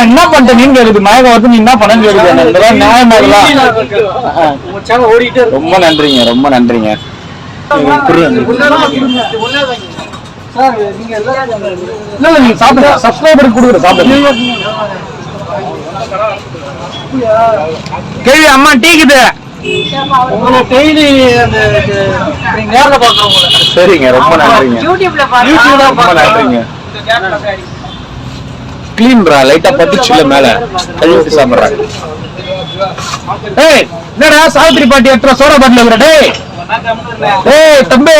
என்ன பண்ணிட்ட நீங்க கேக்குது, மயக்கம் வருது, நீ என்ன பண்ணு கேக்குது. நியாயமா ரொம்ப நன்றிங்க, ரொம்ப நன்றிங்க. நீங்க சாப்பிடுங்க, சப்ஸ்கிரைபருக்கு கொடுக்குற சாப்பிடுங்க. கேள்வி அம்மா டீக்குது. சரிங்க, ரொம்ப நன்றிங்க, ரொம்ப நன்றிங்க. கிளீன்ரா, லைட்டா பத்திச்சுல மேல கழுவிட்டு சாப்பிடுறாங்க. ஏய் என்னடா சாவித்திரி பாட்டி எத்தனை சோடா பாட்டில் இருக்கிற? டேய் ஏய் தம்பி,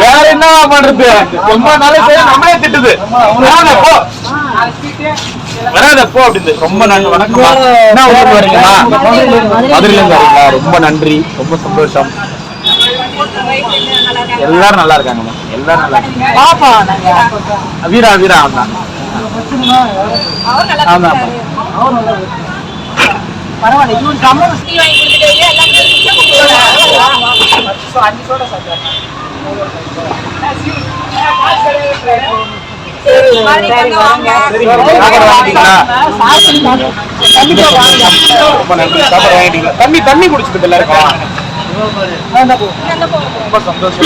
யார் என்ன பண்றது? ரொம்ப நாளைக்கு நம்மளே திட்டுது. வராத போ அப்படின்னு. ரொம்ப நன்றி, வணக்கம்மா. என்ன ஊருக்கு வரீங்களா? மதுரையில இருந்து வரீங்களா? ரொம்ப நன்றி, ரொம்ப சந்தோஷம். எல்லாரும் நல்லா இருக்காங்கம்மா, எல்லாரும் நல்லா இருக்காங்க. வீரா வீரா வந்தான். ஆமா தண்ணி தண்ணி குடிச்சுட்டு எல்லாருக்கும் ரொம்ப சந்தோஷம்.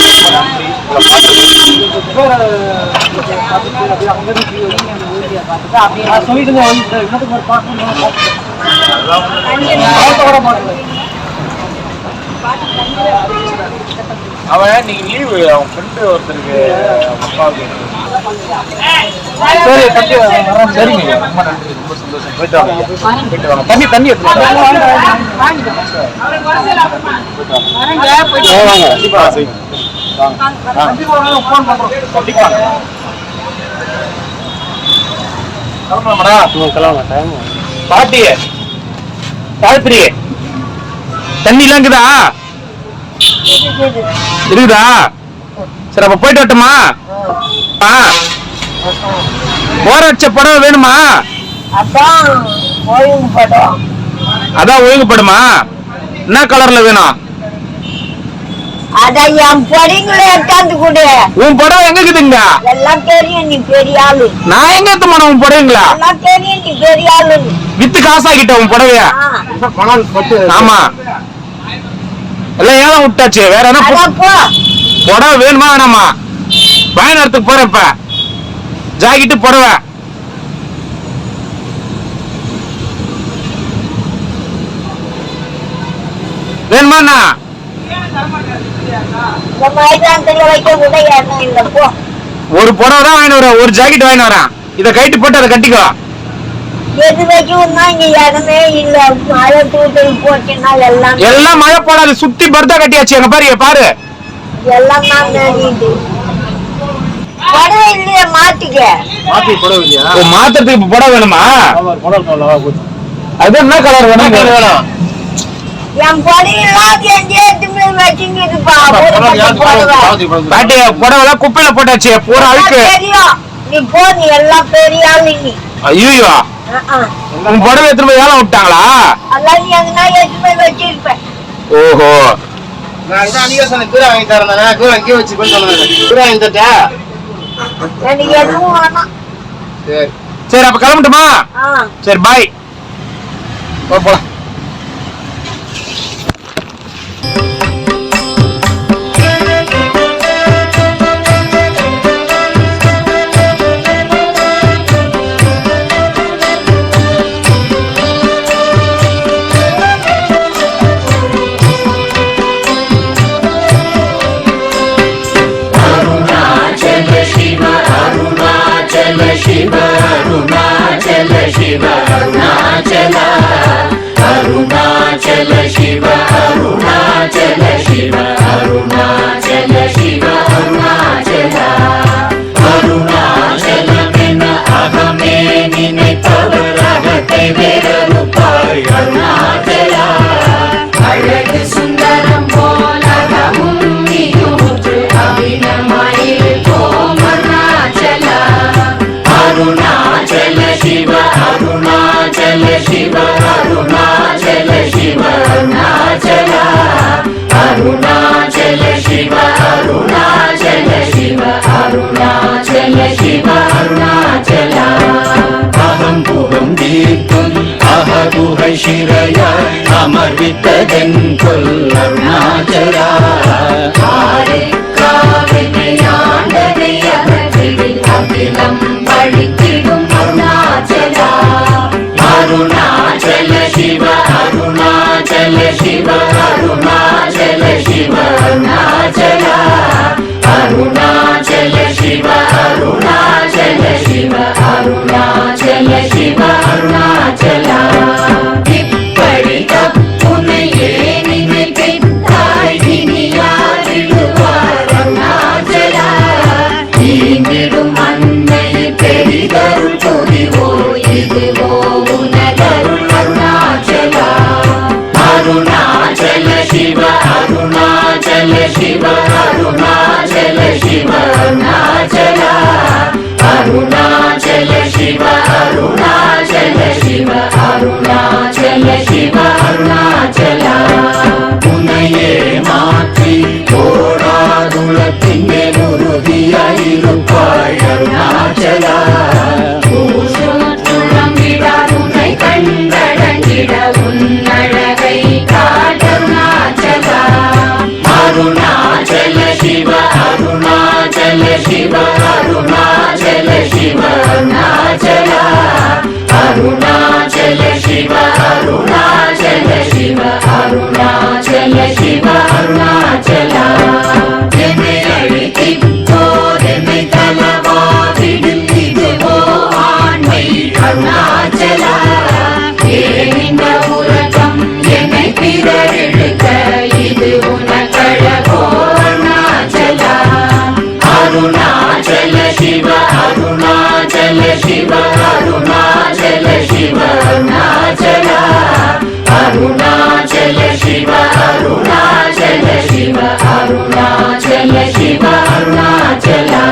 அவன் நீங்க லீவு, அவன் ஃப்ரெண்டு ஒருத்தருக்கு அப்பாவுக்கு. சரிங்க, ரொம்ப நன்றி, ரொம்ப சந்தோஷம். போயிட்டு வாங்க, போயிட்டு வாங்க. தண்ணி தண்ணி எடுத்துட்டு பாட்டி சாவித்திரி தண்ணி எல்லாம் இருக்குதா? இருக்குதா? சரி அப்ப போயிட்டு வரட்டுமா? போற வச்ச படம் வேணுமா? அதான் ஒழுங்குபடுமா? என்ன கலர்ல வேணும்? அதான் என் பொடிங்களை எடுத்தாந்து கொடு. உன் படம் எங்க இருக்குதுங்க? எல்லாம் தெரியும், நீ பெரிய ஆளு. நான் எங்க எடுத்து உன் புடவைங்களா? எல்லாம் தெரியும், நீ பெரிய ஆளு. வித்து காசாக்கிட்ட உன் புடவைய. ஆமா எல்லாம் ஏலம் விட்டாச்சு. வேற என்ன புடவை வேணுமா வேணாமா? பயணத்துக்கு போறேன் இப்ப. ஜாக்கெட்டு புடவை வேணுமாண்ணா? ஒரு புடவை தான் வாங்கி வரேன், ஒரு ஜாக்கெட் வாங்கி வரேன். இதை கைட்டு போட்டு அதை கட்டிக்கோ. எல்லாம் மழை போடாது, சுத்தி பர்தா கட்டியாச்சு. எங்க பாரு பாரு, மாத்திரத்துக்கு புடவை வேணுமா? அது என்ன கலர் வேணும்? பாட்டி புடவை குப்பையில போட்டாச்சு, பூரா அழுக்கு. ஐயோ உன் புடவை எடுத்துட்டு போய் ஏலம் விட்டாங்களா? ஓஹோ, சரி அப்ப கிளம்பட்டுமா? சரி பாய், போலாம். शिव अरुणाचल शिव अरुणाचल அமர்வித்ததென் கொல் அருணாச்சலா. பழித்திடும் அருணாச்சலா. அருணாச்சல சிவ அருணாச்சல சிவ அருணாச்சல சிவ அருணாச்சலா. அருணாச்சல சிவ அருணாச்சல சிவ அருணாச்சல சிவ அருணாச்சலா. இப்படி தப்புனையே நினைத்தாய் இனியாரிடுவார் அருணாச்சலா. ஈங்கிடும் அன்னை பெரிதருள் புரிவோ இதுவோ உனதருள் அருணாச்சலா. அருணாச்சல சிவ அருணாச்சல சிவ அருணாச்சல சிவ அருணாச்சலா. அருணாச்சல சிவ அருணாச்சல சிவ அருணாச்சல சிவ அருணாச்சலா. உன்னையே மாற்றி ஓடாதுளத்திங்கே உறுதியாயிருப்பாய் அருணாச்சலா. உன்னை கண்டடங்கிட உன்னழகை காட்டருணாச்சலா. அருணாச்சல சிவ அருணாச்சல சிவ அருணாச்சல சிவ அருணாச்சலா. அருணாச்சல சிவ அருணாச்சல சிவ அருணாச்சல சிவ அருணாச்சலா. என்னை அழித்திப்போதென்னை தலவாவிடில் இதுவோ ஆண்மை அருணாச்சலா. ஏனிந்த உலகம் என்னை பிறரெடுக்க இது உனக்கழகோ அருணாச்சலா. அருணாச்சல சிவ அருணாச்சல சிவ அருணாச்சல சிவ அருணாச்சலா. அருணாச்சல சிவ அருணாச்சல சிவ அருணாச்சல சிவ அருணாச்சலா.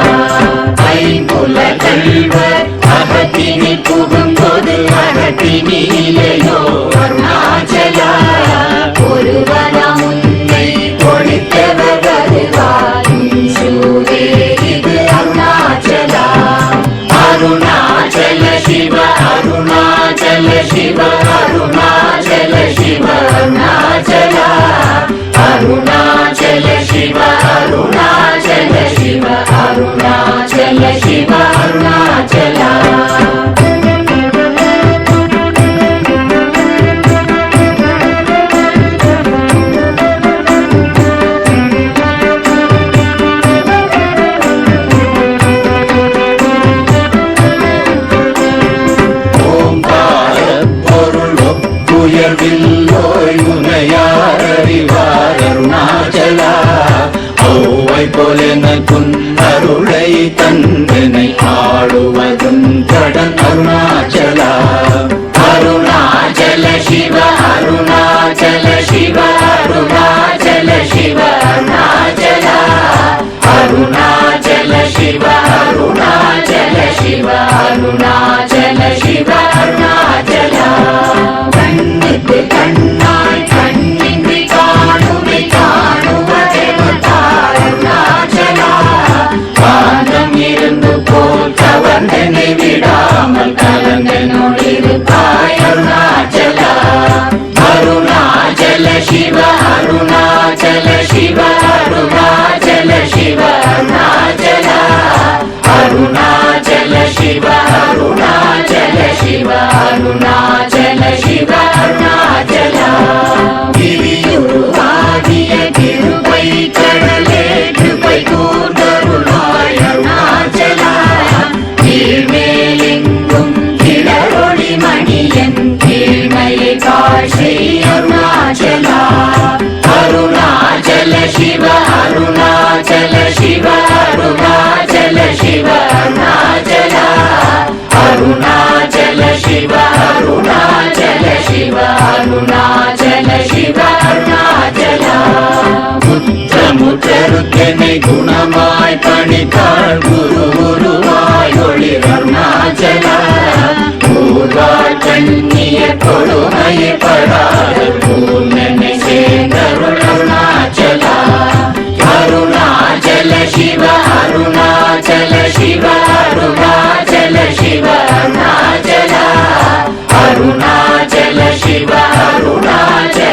ஐம்புல கல்வர் அகத்தினி புகும்போது அகத்தினியிலையோ அருணாச்சலா. ஒருவரம் உன்னை ஒழித்தவர் வருவாரும் சூரே இது அருணாச்சலா. அருணாச்சல சிவ அருணாச்சல சிவ அருணாச்சல சிவ அருணாச்சலா. அருணாச்சல சிவ அருணாச்சல சிவ அருணாச்சல சிவ அருணாச்சலா. உயர்வில்லோயுனையார் அறிவார் அருணாச்சலா. ஔவை போலெனக்குன் அருளை தந்தனை ஆடுவதும் கடன் அருணாச்சலா. அருணாச்சல சிவ அருணாச்சல சிவ அருணாச்சல சிவ அருணாச்சலா. அருணாச்சல சிவ அருணாச்சல சிவ அருணாச்சல சிவ அருணாச்சலா. கண்ணுக்கு கண்ணாய் கண்ணின்றி காணுமை காணுவதெவதார் அருணாச்சலா. காந்தம் இருந்து போல் கவர்ந்தனை விடாமல் கலந்தனோடிருப்பாய் அருணாச்சலா. அருணாச்சல சிவ அருணாச்சல சிவ அருணாச்சல சிவ அருணாச்சலா. அருணாச்சல சிவ அருணாச்சல சிவ அருணாச்சல சிவ அருணாச்சலா. கிரியுருவாகிய கிருபை கடலே கிருபை கூர்ந்தருளாய் அருணாச்சலா. கீழ்மேலெங்கும் கிளரொளி மணியன் கீழ்மையை காட்சி அருணாச்சலா. அருணாச்சல சிவ அருணாச்சல சிவ அருணாச்சல சிவ அருணாச்சலா. அருணாச்சல சிவ அருணாச்சல சிவ அருணாச்சல சிவ அருணாச்சலா. குற்றமுற்றருக்கெனை குணமாய் பணித்தாள் குரு குருவாய் ஒளிர் அருணாச்சலா. கூர்வாள் கண்ணிய கொடுமையை படாத பூர்ணனை சேர்ந்தருள் அருணாச்சலா. அருணாச்சல சிவ அருணாச்சல சிவ அருணாச்சல சிவ அருணாச்சலா. அருணாச்சல சிவ அருணாச்சல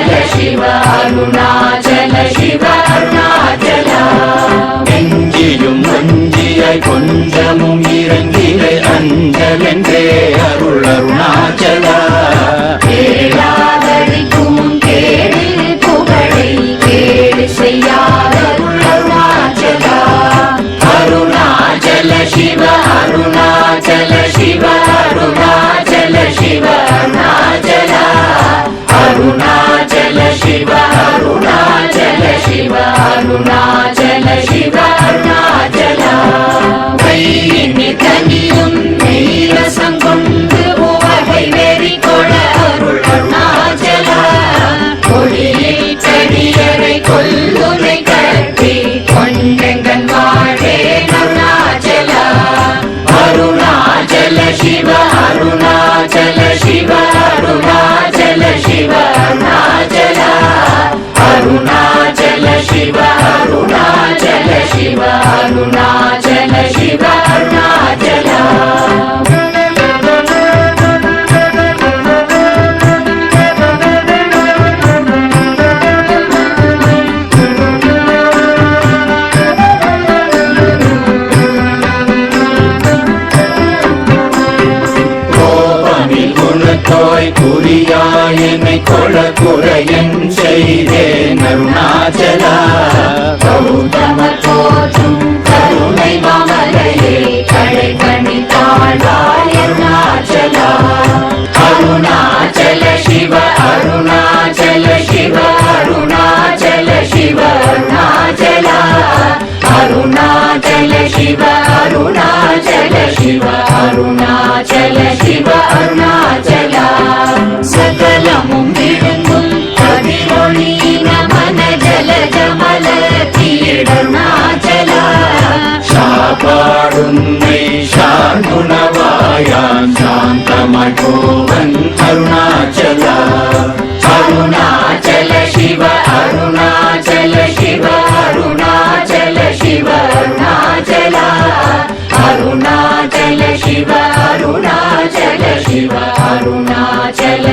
தொழ குறையன் செய்தேன் அருணாச்சலா கௌதமர் போற்றும் கருணை மாமலையே கடை கணி தாழ்வாய் அருணாச்சலா அருணாச்சல சிவ அருணாச்சல சிவ அருணாச்சல சிவ அருணாச்சலா அருணாச்சல சிவ அருணாச்சல சிவ அருணாச்சல சிவ அருணாச்சலா சகலமும் விழுங்கும் கதிரொளியின மன ஜலஜமல தீடருணாச்சலா சாப்பாடுன்னை சாந்துணவாயான் சாந்தமாய் போவன் அருணாச்சலா அருணாச்சல சிவ அருணாச்சல சிவ அருணாச்சல சிவ அருணாச்சலா அருணாச்சல சிவ அருணாச்சல சிவ அருணாச்சல